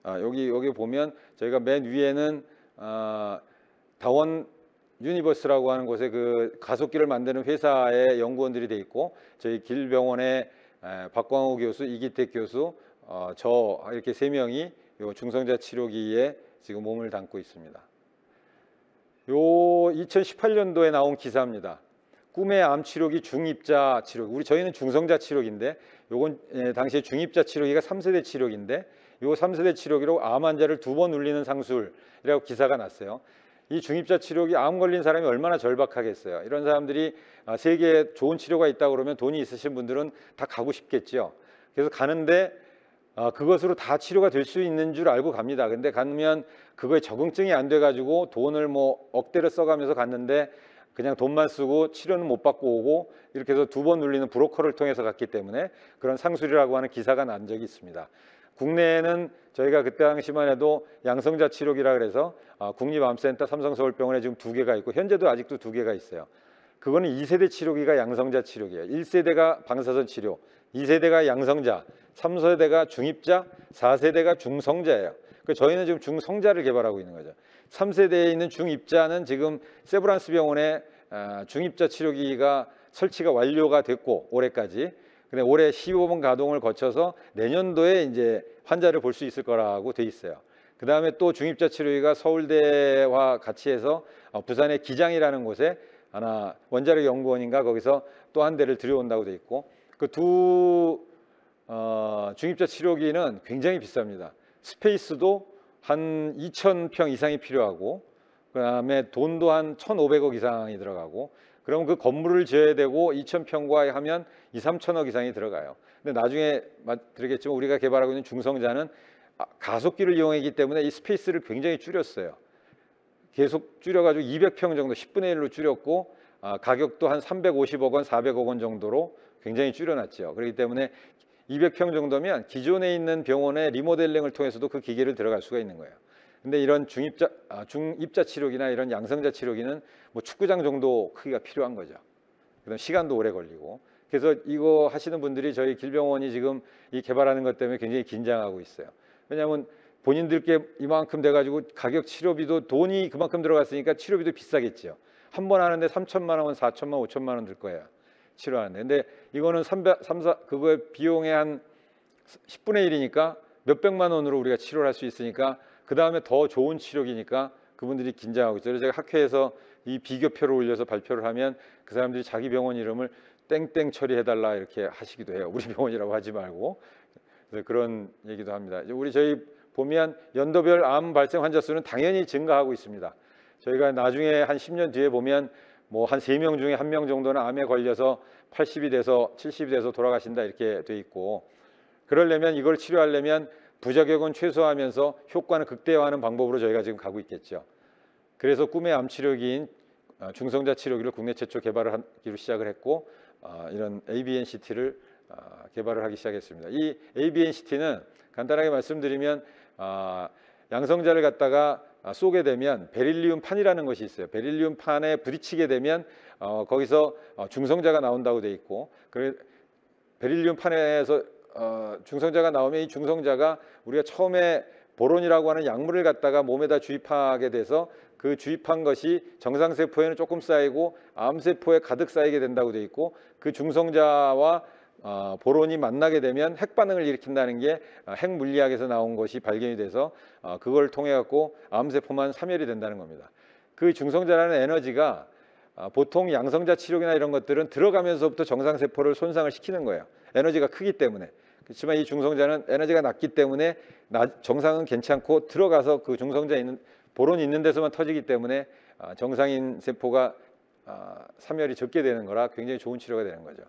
여기 보면 저희가 맨 위에는 다원 유니버스라고 하는 곳에 그 가속기를 만드는 회사의 연구원들이 돼 있고 저희 길병원의 박광호 교수, 이기택 교수, 저 이렇게 3명이 요 중성자 치료기에 지금 몸을 담고 있습니다. 요 2018년도에 나온 기사입니다. 꿈의 암 치료기 중입자 치료기. 저희는 중성자 치료기인데 요건 당시에 중입자 치료기가 3세대 치료기인데 요 3세대 치료기로 암 환자를 2번 울리는 상술이라고 기사가 났어요. 이 중입자 치료기 암 걸린 사람이 얼마나 절박하겠어요. 이런 사람들이 세계에 좋은 치료가 있다고 그러면 돈이 있으신 분들은 다 가고 싶겠죠. 그래서 가는데 그것으로 다 치료가 될 수 있는 줄 알고 갑니다. 근데 가면 그거에 적응증이 안 돼가지고 돈을 뭐 억대로 써가면서 갔는데 그냥 돈만 쓰고 치료는 못 받고 오고 이렇게 해서 2번 울리는 브로커를 통해서 갔기 때문에 그런 상술이라고 하는 기사가 난 적이 있습니다. 국내에는 저희가 그때 당시만 해도 양성자 치료기라 그래서 국립암센터 삼성서울병원에 지금 2개가 있고 현재도 아직도 2개가 있어요. 그거는 2세대 치료기가 양성자 치료기예요. 1세대가 방사선 치료, 2세대가 양성자, 3세대가 중입자, 4세대가 중성자예요. 저희는 지금 중성자를 개발하고 있는 거죠. 3세대에 있는 중입자는 지금 세브란스 병원에 중입자 치료기가 설치가 완료가 됐고 올해까지. 근데 올해 15번 가동을 거쳐서 내년도에 이제 환자를 볼 수 있을 거라고 돼 있어요. 그 다음에 또 중입자 치료기가 서울대와 같이 해서 부산의 기장이라는 곳에 하나 원자력 연구원인가 거기서 또 한 대를 들여온다고 돼 있고 그 두 중입자 치료기는 굉장히 비쌉니다. 스페이스도 한 2,000평 이상이 필요하고 그다음에 돈도 한 1,500억 이상이 들어가고 그럼 그 건물을 지어야 되고 2,000평과 하면 2, 3천억 이상이 들어가요. 근데 나중에 드리겠지만 우리가 개발하고 있는 중성자는 가속기를 이용하기 때문에 이 스페이스를 굉장히 줄였어요. 계속 줄여가지고 200평 정도 10분의 1로 줄였고 가격도 한 350억 원, 400억 원 정도로 굉장히 줄여놨죠. 그렇기 때문에 200평 정도면 기존에 있는 병원의 리모델링을 통해서도 그 기계를 들어갈 수가 있는 거예요. 근데 이런 중입자 치료기나 이런 양성자 치료기는 뭐 축구장 정도 크기가 필요한 거죠. 그다음 시간도 오래 걸리고. 그래서 이거 하시는 분들이 저희 길병원이 지금 이 개발하는 것 때문에 굉장히 긴장하고 있어요. 왜냐하면 본인들께 이만큼 돼가지고 가격 치료비도 돈이 그만큼 들어갔으니까 치료비도 비싸겠죠. 한 번 하는데 3천만 원, 4천만, 5천만 원 들 거예요. 치료하는데. 근데 이거는 그거의 비용의 한 10분의 1이니까 몇백만 원으로 우리가 치료를 할 수 있으니까 그 다음에 더 좋은 치료기니까 그분들이 긴장하고 있어요. 그래서 제가 학회에서 이 비교표를 올려서 발표를 하면 그 사람들이 자기 병원 이름을 땡땡 처리해달라 이렇게 하시기도 해요. 우리 병원이라고 하지 말고. 그래서 그런 얘기도 합니다. 저희 보면 연도별 암 발생 환자 수는 당연히 증가하고 있습니다. 저희가 나중에 한 10년 뒤에 보면 뭐 한 3명 중에 1명 정도는 암에 걸려서 80이 돼서 70이 돼서 돌아가신다 이렇게 돼 있고 그러려면 이걸 치료하려면 부작용은 최소화하면서 효과는 극대화하는 방법으로 저희가 지금 가고 있겠죠. 그래서 꿈의 암 치료기인 중성자 치료기를 국내 최초 개발을 하기로 시작을 했고 이런 ABNCT를 개발을 하기 시작했습니다. 이 ABNCT는 간단하게 말씀드리면 양성자를 갖다가 쏘게 되면 베릴리움 판이라는 것이 있어요. 베릴리움 판에 부딪히게 되면 거기서 중성자가 나온다고 돼 있고 베릴리움 판에서 중성자가 나오면 이 중성자가 우리가 처음에 보론이라고 하는 약물을 갖다가 몸에다 주입하게 돼서 그 주입한 것이 정상세포에는 조금 쌓이고 암세포에 가득 쌓이게 된다고 돼 있고 그 중성자와 보론이 만나게 되면 핵반응을 일으킨다는 게 핵물리학에서 나온 것이 발견이 돼서 그걸 통해 갖고 암세포만 사멸이 된다는 겁니다. 그 중성자라는 에너지가 보통 양성자 치료기나 이런 것들은 들어가면서부터 정상세포를 손상을 시키는 거예요. 에너지가 크기 때문에. 그렇지만 이 중성자는 에너지가 낮기 때문에 정상은 괜찮고 들어가서 그 중성자 있는 보론이 있는 데서만 터지기 때문에 정상인 세포가 사멸이 적게 되는 거라 굉장히 좋은 치료가 되는 거죠.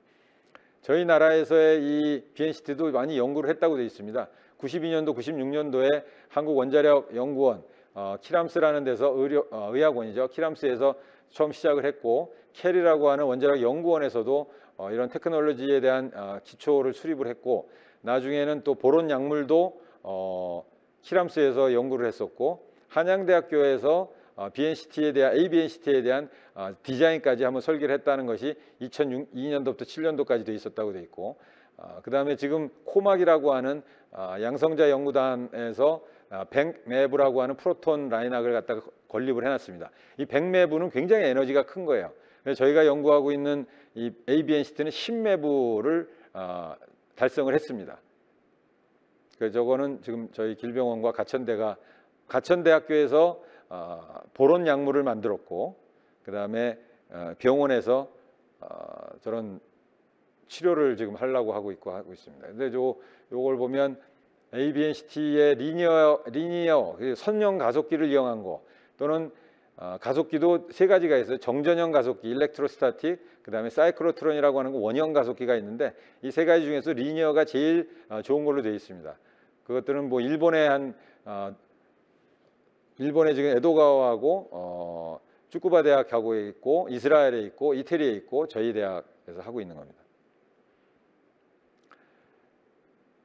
저희 나라에서의 이 BNCT도 많이 연구를 했다고 되어 있습니다. 92년도, 96년도에 한국원자력연구원 키람스라는 데서 의학원이죠. 키람스에서 처음 시작을 했고 캐리라고 하는 원자력 연구원에서도 이런 테크놀로지에 대한 기초를 수립을 했고 나중에는 또 보론 약물도 키람스에서 연구를 했었고 한양대학교에서 BNCT에 대한 ABNCT에 대한 디자인까지 한번 설계를 했다는 것이 2002년도부터 7년도까지 돼 있었다고 돼 있고 그 다음에 지금 코막이라고 하는 양성자 연구단에서 백매부라고 하는 프로톤 라인학을 갖다가 건립을 해놨습니다. 이 백매부는 굉장히 에너지가 큰 거예요. 그래서 저희가 연구하고 있는 이 ABNCT는 10매부를 달성을 했습니다. 그래서 저거는 지금 저희 길병원과 가천대학교에서 보론 약물을 만들었고, 그 다음에 병원에서 저런 치료를 지금 하려고 하고 있습니다. 근데 요걸 보면 ABNCT의 리니어 선형 가속기를 이용한 거, 또는 가속기도 세 가지가 있어요. 정전형 가속기, 일렉트로스타틱, 그 다음에 사이클로트론이라고 하는 거 원형 가속기가 있는데, 이 세 가지 중에서 리니어가 제일 좋은 걸로 되어 있습니다. 그것들은 뭐 일본에 지금 에도가와하고 쭈쿠바 대학하고 있고, 이스라엘에 있고, 이태리에 있고, 저희 대학에서 하고 있는 겁니다.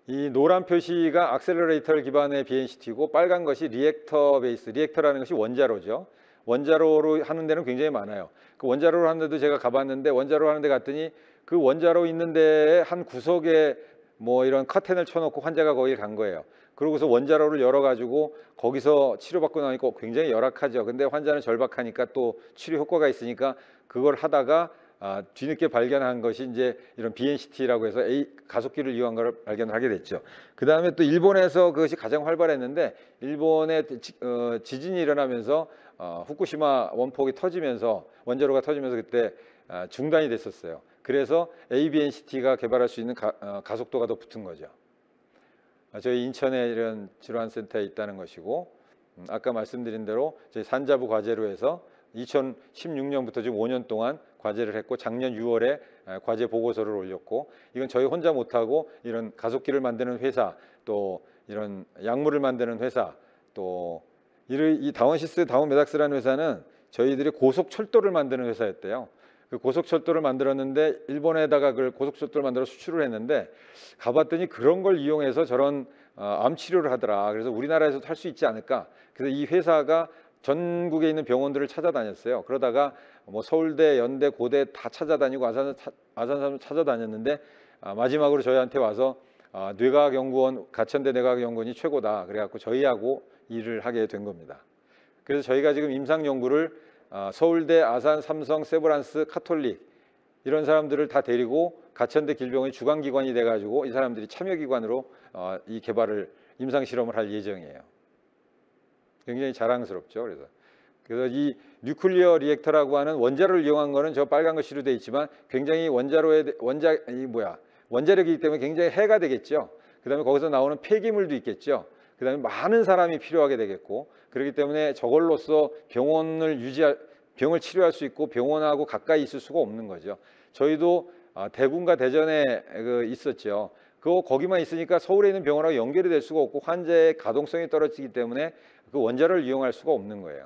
이 노란 표시가 액셀러레이터 기반의 BNCT고, 빨간 것이 리액터 베이스, 리액터라는 것이 원자로죠. 원자로로 하는 데는 굉장히 많아요. 그 원자로로 하는 데도 제가 가봤는데, 원자로로 하는 데 갔더니 그 원자로 있는 데에 한 구석에 뭐 이런 커튼을 쳐놓고 환자가 거기 간 거예요. 그러고서 원자로를 열어가지고 거기서 치료받고 나니까 굉장히 열악하죠. 근데 환자는 절박하니까 또 치료 효과가 있으니까 그걸 하다가 뒤늦게 발견한 것이 이제 이런 BNCT라고 해서 가속기를 이용한 걸 발견을 하게 됐죠. 그 다음에 또 일본에서 그것이 가장 활발했는데, 일본에 지진이 일어나면서 후쿠시마 원폭이 터지면서, 원자로가 터지면서 그때 중단이 됐었어요. 그래서 ABNCT가 개발할 수 있는 가속도가 더 붙은 거죠. 저희 인천에 이런 질환센터에 있다는 것이고, 아까 말씀드린 대로 저희 산자부 과제로 해서 2016년부터 지금 5년 동안 과제를 했고, 작년 6월에 과제 보고서를 올렸고, 이건 저희 혼자 못하고 이런 가속기를 만드는 회사, 또 이런 약물을 만드는 회사, 또 이 다원시스 다원메닥스라는 회사는 저희들이 고속철도를 만드는 회사였대요. 그 고속철도를 만들었는데, 일본에다가 그 고속철도를 만들어 수출을 했는데, 가봤더니 그런 걸 이용해서 저런 암 치료를 하더라. 그래서 우리나라에서도 할 수 있지 않을까. 그래서 이 회사가 전국에 있는 병원들을 찾아다녔어요. 그러다가 뭐 서울대, 연대, 고대 다 찾아다니고 아산삼 찾아다녔는데, 마지막으로 저희한테 와서 뇌과학연구원, 가천대 뇌과학연구원이 최고다. 그래갖고 저희하고 일을 하게 된 겁니다. 그래서 저희가 지금 임상 연구를 서울대, 아산, 삼성, 세브란스, 카톨릭 이런 사람들을 다 데리고 가천대 길병원이 주관기관이 돼가지고 이 사람들이 참여기관으로 이 개발을, 임상 실험을 할 예정이에요. 굉장히 자랑스럽죠. 그래서 이 뉴클리어 리액터라고 하는 원자로를 이용한 거는 저 빨간 것으로 되어 있지만, 굉장히 원자력이기 때문에 굉장히 해가 되겠죠. 그다음에 거기서 나오는 폐기물도 있겠죠. 그다음에 많은 사람이 필요하게 되겠고, 그렇기 때문에 저걸로서 병을 치료할 수 있고 병원하고 가까이 있을 수가 없는 거죠. 저희도 대구인가 대전에 있었죠. 거기만 있으니까 서울에 있는 병원하고 연결이 될 수가 없고, 환자의 가동성이 떨어지기 때문에 그 원자로를 이용할 수가 없는 거예요.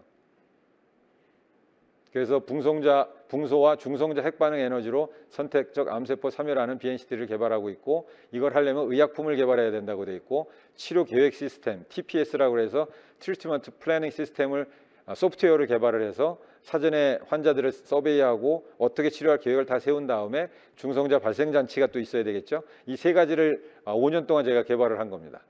그래서 붕소와 중성자 핵반응 에너지로 선택적 암세포 참여라는 BNCT를 개발하고 있고, 이걸 하려면 의약품을 개발해야 된다고 돼 있고, 치료 계획 시스템 TPS라고 해서 트리트먼트 플래닝 시스템을 소프트웨어를 개발을 해서 사전에 환자들을 서베이하고 어떻게 치료할 계획을 다 세운 다음에 중성자 발생 장치가 또 있어야 되겠죠. 이 세 가지를 5년 동안 제가 개발을 한 겁니다.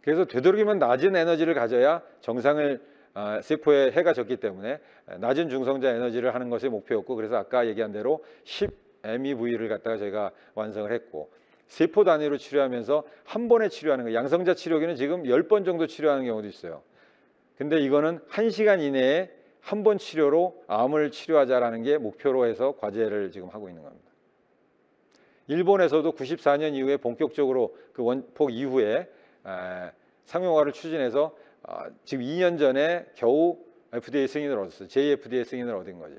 그래서 되도록이면 낮은 에너지를 가져야 정상을 세포에 해가 졌기 때문에 낮은 중성자 에너지를 하는 것이 목표였고, 그래서 아까 얘기한 대로 10MeV를 갖다가 저희가 완성을 했고, 세포 단위로 치료하면서 한 번에 치료하는 거, 양성자 치료기는 지금 10번 정도 치료하는 경우도 있어요. 근데 이거는 1시간 이내에 한 번 치료로 암을 치료하자라는 게 목표로 해서 과제를 지금 하고 있는 겁니다. 일본에서도 94년 이후에 본격적으로 그 원폭 이후에 상용화를 추진해서 지금 2년 전에 겨우 FDA 승인을 얻었어요. JFDA 승인을 얻은 거죠.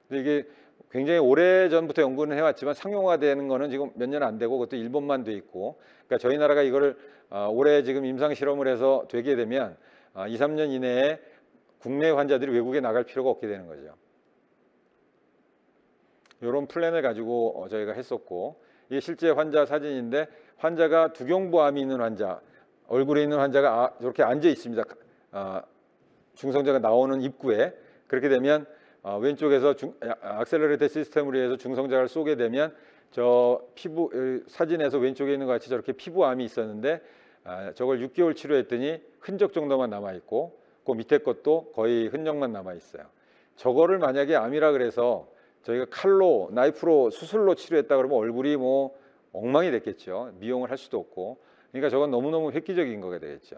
근데 이게 굉장히 오래전부터 연구는 해왔지만 상용화되는 거는 지금 몇 년 안 되고, 그것도 일본만 돼 있고, 그러니까 저희 나라가 이거를 올해 지금 임상 실험을 해서 되게 되면 2, 3년 이내에 국내 환자들이 외국에 나갈 필요가 없게 되는 거죠. 이런 플랜을 가지고 저희가 했었고, 이게 실제 환자 사진인데, 환자가 두경부암이 있는 환자, 얼굴에 있는 환자가 이렇게 앉아 있습니다. 중성자가 나오는 입구에. 그렇게 되면 왼쪽에서 액셀러레이터 시스템으로 해서 중성자를 쏘게 되면 저 피부 사진에서 왼쪽에 있는 것 같이 저렇게 피부암이 있었는데, 저걸 6개월 치료했더니 흔적 정도만 남아 있고 그 밑에 것도 거의 흔적만 남아 있어요. 저거를 만약에 암이라 그래서 저희가 칼로 나이프로 수술로 치료했다 그러면 얼굴이 뭐 엉망이 됐겠죠. 미용을 할 수도 없고. 그러니까 저건 너무너무 획기적인 거게 되겠죠.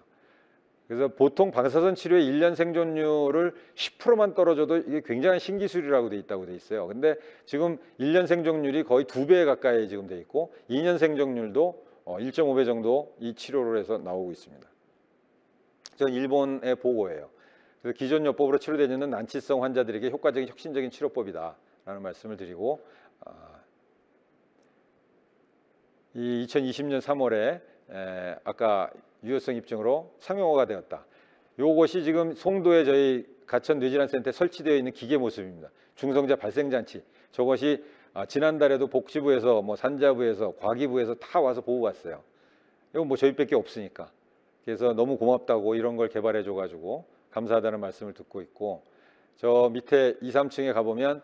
그래서 보통 방사선 치료의 1년 생존율을 10%만 떨어져도 이게 굉장한 신기술이라고 돼 있다고 돼 있어요. 근데 지금 1년 생존율이 거의 2배 가까이 지금 돼 있고 2년 생존율도 1.5배 정도 이 치료를 해서 나오고 있습니다. 저는 일본의 보고예요. 그래서 기존 요법으로 치료되는 난치성 환자들에게 효과적인 혁신적인 치료법이다라는 말씀을 드리고 이 2020년 3월에 아까 유효성 입증으로 상용화가 되었다. 요것이 지금 송도에 저희 가천 뇌질환센터에 설치되어 있는 기계 모습입니다. 중성자 발생장치. 저것이 지난달에도 복지부에서 뭐 산자부에서 과기부에서 다 와서 보고 갔어요. 이건 뭐 저희밖에 없으니까. 그래서 너무 고맙다고 이런 걸 개발해 줘가지고 감사하다는 말씀을 듣고 있고 저 밑에 2, 3층에 가보면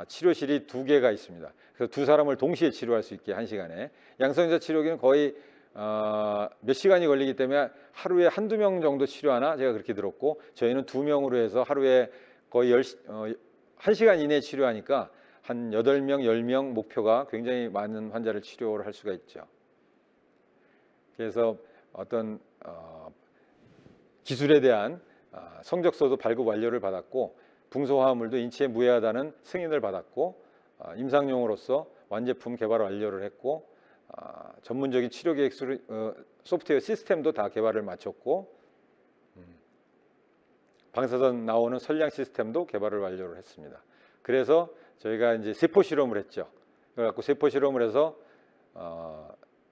치료실이 2개가 있습니다. 그래서 2사람을 동시에 치료할 수 있게 1시간에 양성자 치료기는 거의 몇 시간이 걸리기 때문에 하루에 1~2명 정도 치료하나 제가 그렇게 들었고 저희는 2명으로 해서 하루에 거의 1시간 이내에 치료하니까 한 8명, 10명 목표가 굉장히 많은 환자를 치료를 할 수가 있죠. 그래서 어떤 기술에 대한 성적서도 발급 완료를 받았고 붕소화합물도 인체에 무해하다는 승인을 받았고 임상용으로서 완제품 개발 완료를 했고 전문적인 치료 계획 소프트웨어 시스템도 다 개발을 마쳤고 방사선 나오는 선량 시스템도 개발을 완료를 했습니다. 그래서 저희가 이제 세포 실험을 했죠. 그래갖고 세포 실험을 해서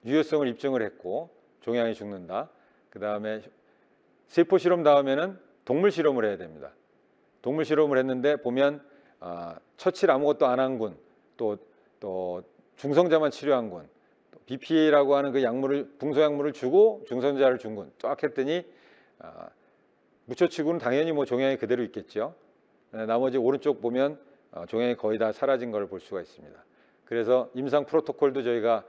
유효성을 입증을 했고 종양이 죽는다. 그 다음에 세포 실험 다음에는 동물 실험을 해야 됩니다. 동물 실험을 했는데 보면 처치를 아무것도 안 한 군, 또 중성자만 치료한 군, BPA라고 하는 그 약물을 붕소약물을 주고 중성자를 준 군 쫙 했더니 묻혀치고는 당연히 뭐 종양이 그대로 있겠죠. 나머지 오른쪽 보면 종양이 거의 다 사라진 걸 볼 수가 있습니다. 그래서 임상 프로토콜도 저희가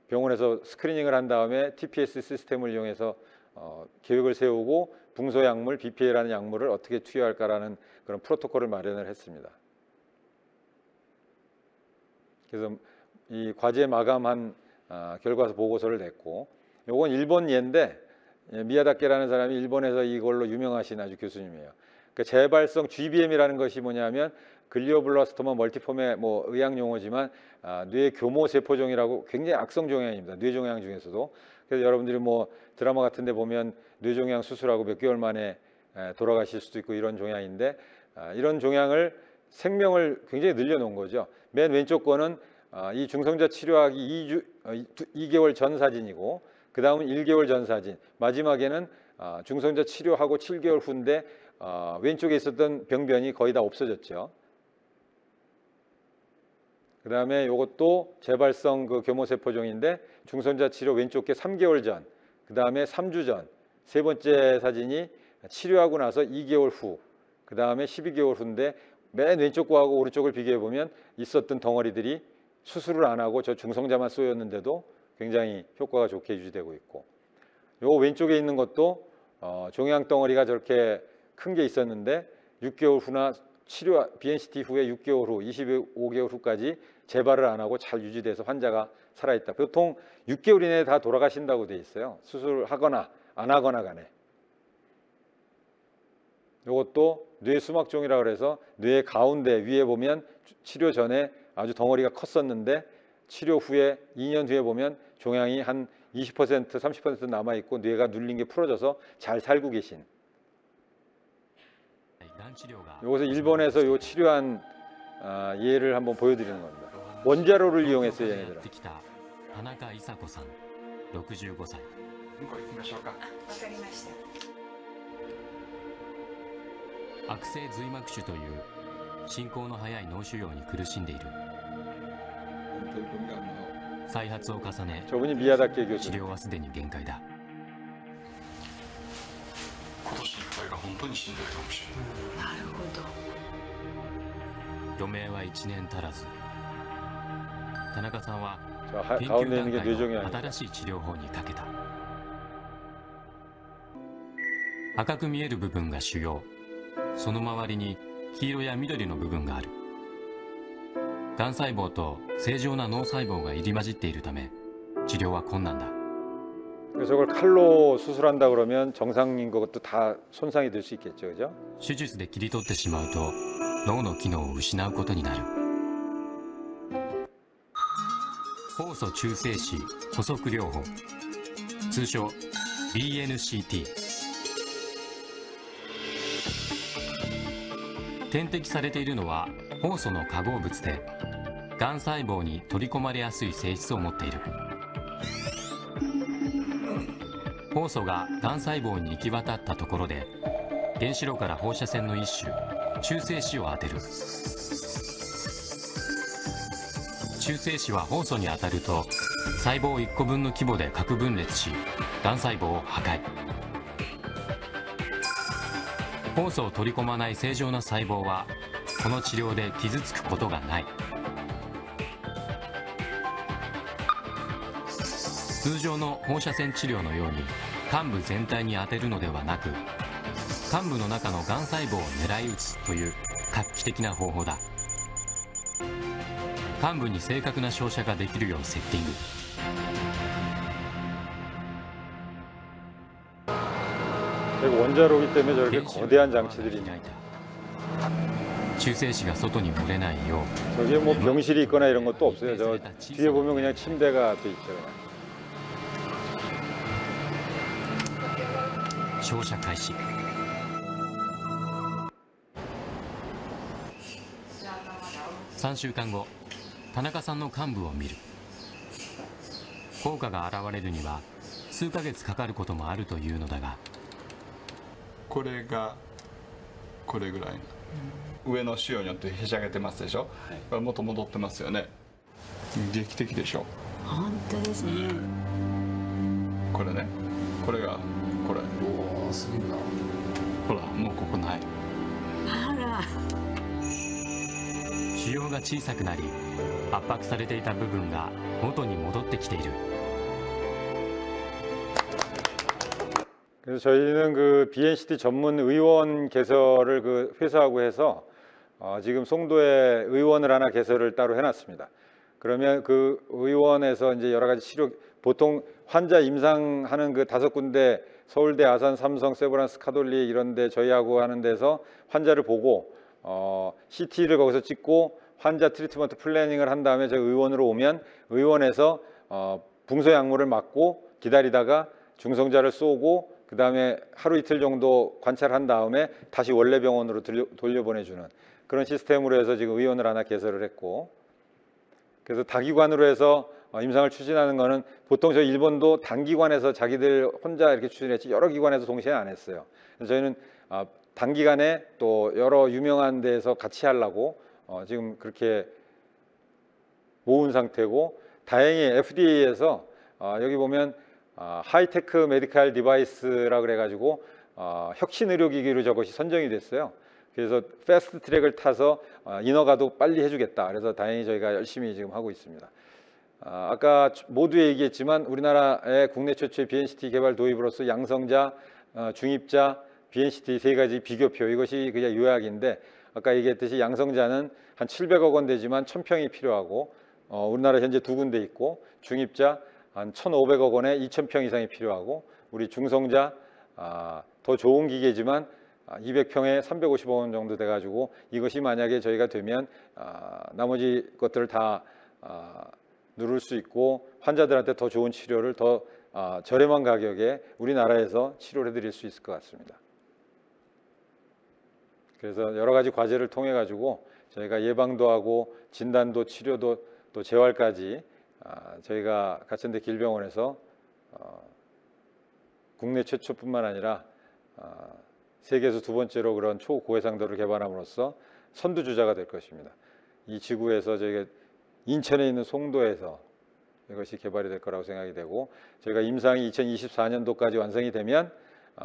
병원에서 스크리닝을 한 다음에 TPS 시스템을 이용해서 계획을 세우고 붕소약물, BPA라는 약물을 어떻게 투여할까라는 그런 프로토콜을 마련을 했습니다. 그래서 이 과제 마감한 결과서 보고서를 냈고 요건 일본 예인데 미야다케라는 사람이 일본에서 이걸로 유명하신 아주 교수님이에요. 그 재발성 GBM이라는 것이 뭐냐면 글리오블라스토마 멀티폼의 뭐 의학 용어지만 뇌 교모 세포종이라고 굉장히 악성 종양입니다. 뇌종양 중에서도. 그래서 여러분들이 뭐 드라마 같은 데 보면 뇌종양 수술하고 몇 개월 만에 돌아가실 수도 있고 이런 종양인데 이런 종양을 생명을 굉장히 늘려놓은 거죠. 맨 왼쪽 거는 이 중성자 치료하기 2개월 전 사진이고 그 다음은 1개월 전 사진, 마지막에는 중성자 치료하고 7개월 후인데 왼쪽에 있었던 병변이 거의 다 없어졌죠. 그 다음에 이것도 재발성 그 교모세포종인데 중성자 치료 왼쪽 게 3개월 전, 그 다음에 3주 전, 세 번째 사진이 치료하고 나서 2개월 후, 그 다음에 12개월 후인데 맨 왼쪽 거하고 오른쪽을 비교해 보면 있었던 덩어리들이 수술을 안 하고 저 중성자만 쏘였는데도 굉장히 효과가 좋게 유지되고 있고 요 왼쪽에 있는 것도 종양 덩어리가 저렇게 큰 게 있었는데 6개월 후나 치료 BNCT 후에 6개월 후, 25개월 후까지 재발을 안 하고 잘 유지돼서 환자가 살아있다. 보통 6개월 이내에 다 돌아가신다고 돼 있어요. 수술하거나 안 하거나 간에. 이것도 뇌 수막종이라고 해서 뇌 가운데 위에 보면 치료 전에 아주 덩어리가 컸었는데 치료 후에 2년 뒤에 보면 종양이 한 20%, 30% 남아있고 뇌가 눌린 게 풀어져서 잘 살고 계신. 이것은 일본에서 요 치료한 예를 한번 보여드리는 겁니다. 원자로를 이용했어요, 얘네들은.
田中伊佐子さん65歳悪性髄膜腫という進行の早い脳腫瘍に苦しんでいる再発を重ね
저분이 미야다케
治
교수.
療はすでに限界だ
今年いっぱいが本当にしんどいかもしれない。なるほど。
余命は1年足らず田中さんは研究
가운데
段
있는 게
階の
뇌종양입니다.
新しい治療法にかけた。赤く見える部分が腫瘍、その周りに黄色や緑の部分がある。がん細胞と正常な脳細胞が入り混じっているため治療は困難だ。
그래서 저걸 칼로 수술한다 그러면 정상인 것도 다 손상이 될 수 있겠죠, 그죠?
手術で切り取ってしまうと脳の機能を失うことになる。酵素中性子補足療法、通称 BNCT。 点滴されているのは酵素の化合物で、がん細胞に取り込まれやすい性質を持っている。酵素ががん細胞に行き渡ったところで、原子炉から放射線の一種中性子を当てる。中性子は酵素に当たると細胞1個分の規模で核分裂し、がん細胞を破壊。酵素を取り込まない正常な細胞はこの治療で傷つくことがない。通常の放射線治療のように患部全体に当てるのではなく、患部の中のがん細胞を狙い撃つという画期的な方法だ。患部に正確な照射ができるようセッティング。
그리고 원자로기 때문에 저렇게 거대한 장치들이 있는
中性子が外に漏れないよ
저기에 뭐 병실이 있거나 이런 것도 없어요. 저 뒤에 보면 그냥 침대가 또 있죠.
う照射開始。3週間後、田中さんの患部を見る。効果が現れるには数ヶ月かかることもあるというのだが、
これがこれぐらい、上の腫瘍によってへしゃげてますでしょ、これ元戻ってますよね。劇的でしょ。
本当ですね。
これね、これがこれ、
おお、すごいな。
ほらもうここない。
あら。
腫瘍が小さくなり、圧迫されていた部分が元に戻ってきている。
그래서 저희는 그 BNCT 전문 의원 개설을 그 회사하고 해서 지금 송도에 의원을 하나 개설을 따로 해놨습니다. 그러면 그 의원에서 이제 여러 가지 치료, 보통 환자 임상하는 그 5군데 서울대, 아산, 삼성, 세브란스, 카돌리 이런데 저희하고 하는 데서 환자를 보고 CT를 거기서 찍고 환자 트리트먼트 플래닝을 한 다음에 저희 의원으로 오면 의원에서 붕소 약물을 맞고 기다리다가 중성자를 쏘고 그 다음에 하루 이틀 정도 관찰한 다음에 다시 원래 병원으로 돌려보내주는 그런 시스템으로 해서 지금 의원을 하나 개설을 했고, 그래서 다기관으로 해서 임상을 추진하는 거는 보통 저희 일본도 단기관에서 자기들 혼자 이렇게 추진했지 여러 기관에서 동시에 안 했어요. 그래서 저희는 단기간에 또 여러 유명한 데에서 같이 하려고 지금 그렇게 모은 상태고, 다행히 FDA에서 여기 보면 하이테크 메디칼 디바이스라 그래가지고 혁신 의료기기로 저것이 선정이 됐어요. 그래서 패스트 트랙을 타서 인허가도 빨리 해주겠다. 그래서 다행히 저희가 열심히 지금 하고 있습니다. 아까 모두 얘기했지만 우리나라의 국내 최초의 BNCT 개발 도입으로서 양성자, 중입자, BNCT 세 가지 비교표, 이것이 그냥 요약인데, 아까 얘기했듯이 양성자는 한 700억 원 되지만 1000평이 필요하고 우리나라 현재 2군데 있고, 중입자 한 1,500억 원에 2,000평 이상이 필요하고, 우리 중성자 더 좋은 기계지만 200평에 350억 원 정도 돼가지고, 이것이 만약에 저희가 되면 나머지 것들을 다 누를 수 있고 환자들한테 더 좋은 치료를 더 저렴한 가격에 우리나라에서 치료를 해드릴 수 있을 것 같습니다. 그래서 여러 가지 과제를 통해 가지고 저희가 예방도 하고 진단도 치료도 또 재활까지 저희가 가천대 길병원에서 국내 최초뿐만 아니라 세계에서 2번째로 그런 초고해상도를 개발함으로써 선두주자가 될 것입니다. 이 지구에서 저희가 인천에 있는 송도에서 이것이 개발이 될 거라고 생각이 되고, 저희가 임상이 2024년도까지 완성이 되면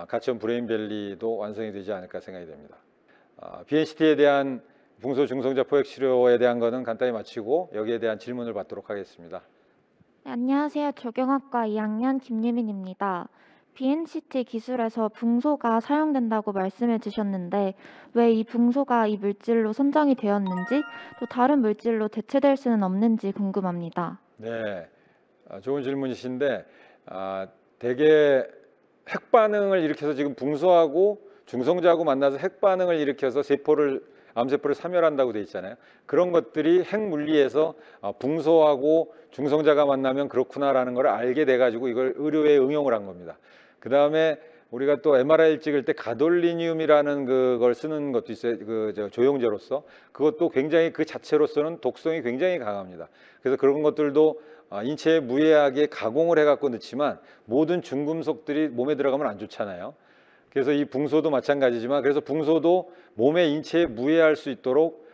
가천 브레인밸리도 완성이 되지 않을까 생각이 됩니다. BNCT에 대한 붕소 중성자 포획 치료에 대한 것은 간단히 마치고 여기에 대한 질문을 받도록 하겠습니다.
안녕하세요. 조경학과 2학년 김예민입니다. BNCT 기술에서 붕소가 사용된다고 말씀해 주셨는데 왜 이 붕소가 이 물질로 선정이 되었는지 또 다른 물질로 대체될 수는 없는지 궁금합니다.
네, 좋은 질문이신데 대개 핵 반응을 일으켜서 지금 붕소하고 중성자하고 만나서 핵 반응을 일으켜서 암세포를 사멸한다고 돼 있잖아요. 그런 것들이 핵 물리에서 붕소하고 중성자가 만나면 그렇구나라는 걸 알게 돼가지고 이걸 의료에 응용을 한 겁니다. 그 다음에 우리가 또 MRI를 찍을 때 가돌리늄이라는 그걸 쓰는 것도 있어요. 조영제로서 그것도 굉장히 그 자체로서는 독성이 굉장히 강합니다. 그래서 그런 것들도 인체에 무해하게 가공을 해갖고 넣지만 모든 중금속들이 몸에 들어가면 안 좋잖아요. 그래서 이 붕소도 마찬가지지만 그래서 붕소도 몸의 인체에 무해할 수 있도록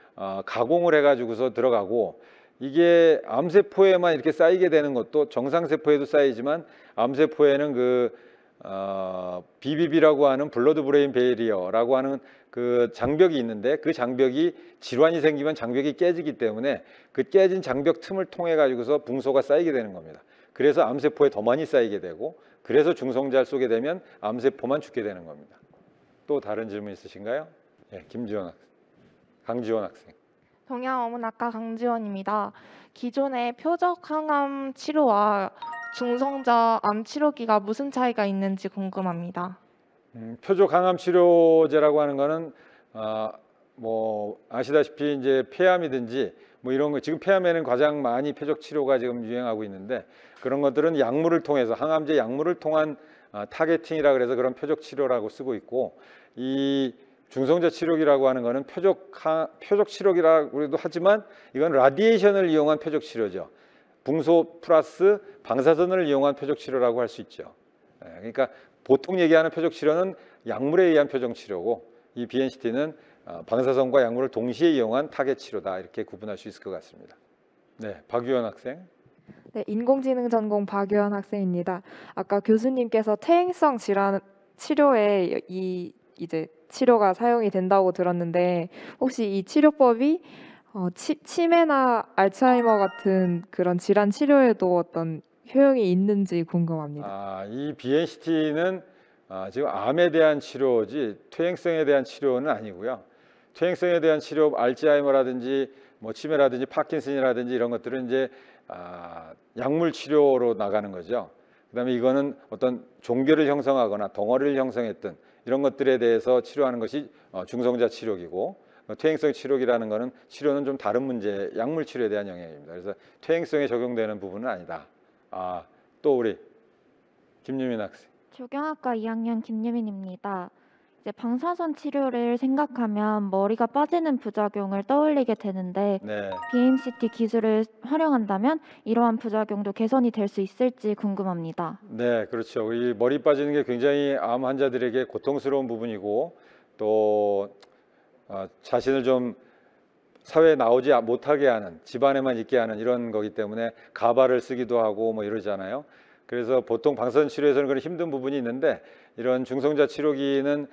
가공을 해가지고서 들어가고 이게 암세포에만 이렇게 쌓이게 되는 것도 정상세포에도 쌓이지만 암세포에는 BBB라고 하는 블러드 브레인 베리어라고 하는 그 장벽이 있는데 그 장벽이 질환이 생기면 장벽이 깨지기 때문에 그 깨진 장벽 틈을 통해 가지고서 붕소가 쌓이게 되는 겁니다. 그래서 암세포에 더 많이 쌓이게 되고 그래서 중성자를 쏘게 되면 암세포만 죽게 되는 겁니다. 또 다른 질문 있으신가요? 네, 강지원 학생.
동양어문학과 강지원입니다. 기존의 표적 항암 치료와 중성자 암 치료기가 무슨 차이가 있는지 궁금합니다.
표적 항암 치료제라고 하는 거는 뭐 아시다시피 이제 폐암이든지 뭐 이런 거 지금 폐암에는 가장 많이 표적 치료가 지금 유행하고 있는데 그런 것들은 약물을 통해서 항암제 약물을 통한 타겟팅이라 그래서 그런 표적 치료라고 쓰고 있고 이 중성자 치료기라고 하는 거는 표적 치료기라고 해도 하지만 이건 라디에이션을 이용한 표적 치료죠. 붕소 플러스 방사선을 이용한 표적 치료라고 할 수 있죠. 그러니까 보통 얘기하는 표적 치료는 약물에 의한 표적 치료고 이 BNCT는 방사선과 약물을 동시에 이용한 타겟 치료다 이렇게 구분할 수 있을 것 같습니다. 네, 박유현 학생.
네, 인공지능 전공 박유현 학생입니다. 아까 교수님께서 퇴행성 질환 치료에 이제 치료가 사용이 된다고 들었는데 혹시 이 치료법이 치매나 알츠하이머 같은 그런 질환 치료에도 어떤 효용이 있는지 궁금합니다.
이 BNCT는 지금 암에 대한 치료지 퇴행성에 대한 치료는 아니고요. 퇴행성에 대한 치료, 알츠하이머라든지 뭐 치매라든지 파킨슨이라든지 이런 것들은 이제 약물 치료로 나가는 거죠. 그다음에 이거는 어떤 종괴를 형성하거나 덩어리를 형성했던 이런 것들에 대해서 치료하는 것이 중성자 치료기고 퇴행성 치료기라는 거는 치료는 좀 다른 문제, 약물 치료에 대한 영역입니다. 그래서 퇴행성에 적용되는 부분은 아니다. 또 우리 김유민 학생.
조경학과 2학년 김예민입니다. 이제 방사선 치료를 생각하면 머리가 빠지는 부작용을 떠올리게 되는데
네.
BNCT 기술을 활용한다면 이러한 부작용도 개선이 될 수 있을지 궁금합니다.
네, 그렇죠. 우리 머리 빠지는 게 굉장히 암 환자들에게 고통스러운 부분이고 또 자신을 좀 사회에 나오지 못하게 하는 집안에만 있게 하는 이런 거기 때문에 가발을 쓰기도 하고 뭐 이러잖아요. 그래서 보통 방사선 치료에서는 그런 힘든 부분이 있는데 이런 중성자 치료기는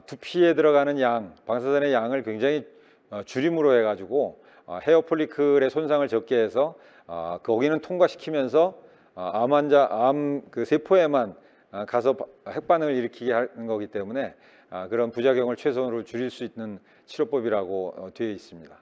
두피에 들어가는 방사선의 양을 굉장히 줄임으로 해가지고 헤어 폴리클의 손상을 적게 해서 거기는 통과시키면서 암 그 세포에만 가서 핵 반응을 일으키게 하는 거기 때문에 그런 부작용을 최소한으로 줄일 수 있는 치료법이라고 되어 있습니다.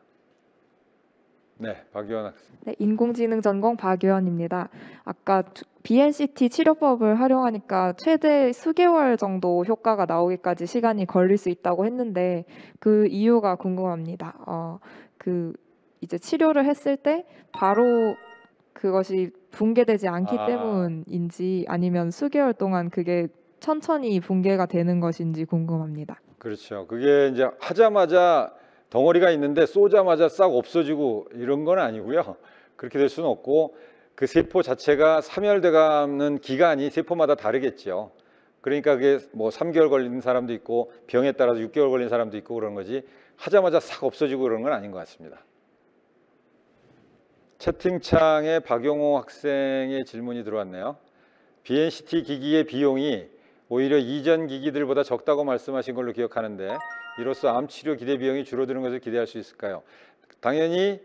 네, 박유현 학생.
네, 인공지능 전공 박유현입니다. 아까 BNCT 치료법을 활용하니까 최대 수개월 정도 효과가 나오기까지 시간이 걸릴 수 있다고 했는데 그 이유가 궁금합니다. 이제 치료를 했을 때 바로 그것이 붕괴되지 않기 때문인지 아니면 수개월 동안 그게 천천히 붕괴가 되는 것인지 궁금합니다.
그렇죠. 그게 이제 하자마자 덩어리가 있는데 쏘자마자 싹 없어지고 이런 건 아니고요. 그렇게 될 수는 없고 그 세포 자체가 사멸돼가는 기간이 세포마다 다르겠죠. 그러니까 그게 뭐 3개월 걸리는 사람도 있고 병에 따라서 6개월 걸리는 사람도 있고 그런 거지 하자마자 싹 없어지고 그런 건 아닌 것 같습니다. 채팅창에 박용호 학생의 질문이 들어왔네요. BNCT 기기의 비용이 오히려 이전 기기들보다 적다고 말씀하신 걸로 기억하는데 이로써 암 치료 기대 비용이 줄어드는 것을 기대할 수 있을까요? 당연히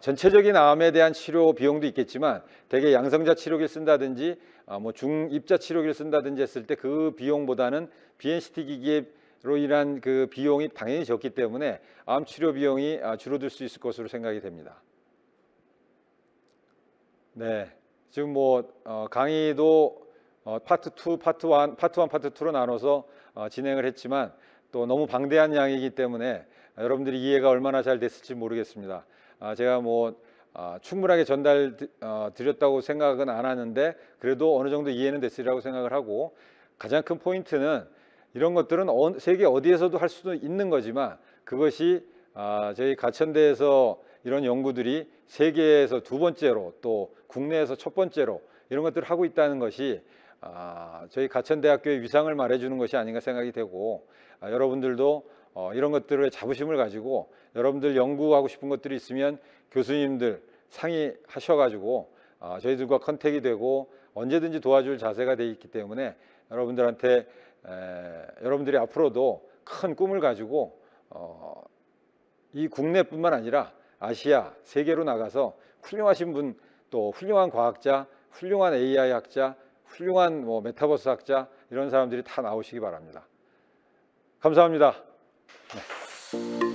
전체적인 암에 대한 치료 비용도 있겠지만 대개 양성자 치료기를 쓴다든지 뭐 중입자 치료기를 쓴다든지 했을 때 그 비용보다는 BNCT 기기로 인한 그 비용이 당연히 적기 때문에 암 치료 비용이 줄어들 수 있을 것으로 생각이 됩니다. 네, 지금 뭐 강의도 파트 2, 파트 1, 파트 1, 파트 2로 나눠서 진행을 했지만 또 너무 방대한 양이기 때문에 여러분들이 이해가 얼마나 잘 됐을지 모르겠습니다. 제가 뭐 충분하게 전달 드렸다고 생각은 안 하는데 그래도 어느 정도 이해는 됐으리라고 생각을 하고, 가장 큰 포인트는 이런 것들은 세계 어디에서도 할 수도 있는 거지만 그것이 저희 가천대에서 이런 연구들이 세계에서 두 번째로 또 국내에서 첫 번째로 이런 것들을 하고 있다는 것이 저희 가천대학교의 위상을 말해주는 것이 아닌가 생각이 되고, 여러분들도 이런 것들의 자부심을 가지고 여러분들 연구하고 싶은 것들이 있으면 교수님들 상의하셔가지고 저희들과 컨택이 되고 언제든지 도와줄 자세가 되어 있기 때문에 여러분들한테 여러분들이 앞으로도 큰 꿈을 가지고 이 국내뿐만 아니라 아시아, 세계로 나가서 훌륭하신 분, 또 훌륭한 과학자, 훌륭한 AI 학자, 훌륭한 뭐 메타버스 학자, 이런 사람들이 다 나오시기 바랍니다. 감사합니다. 네.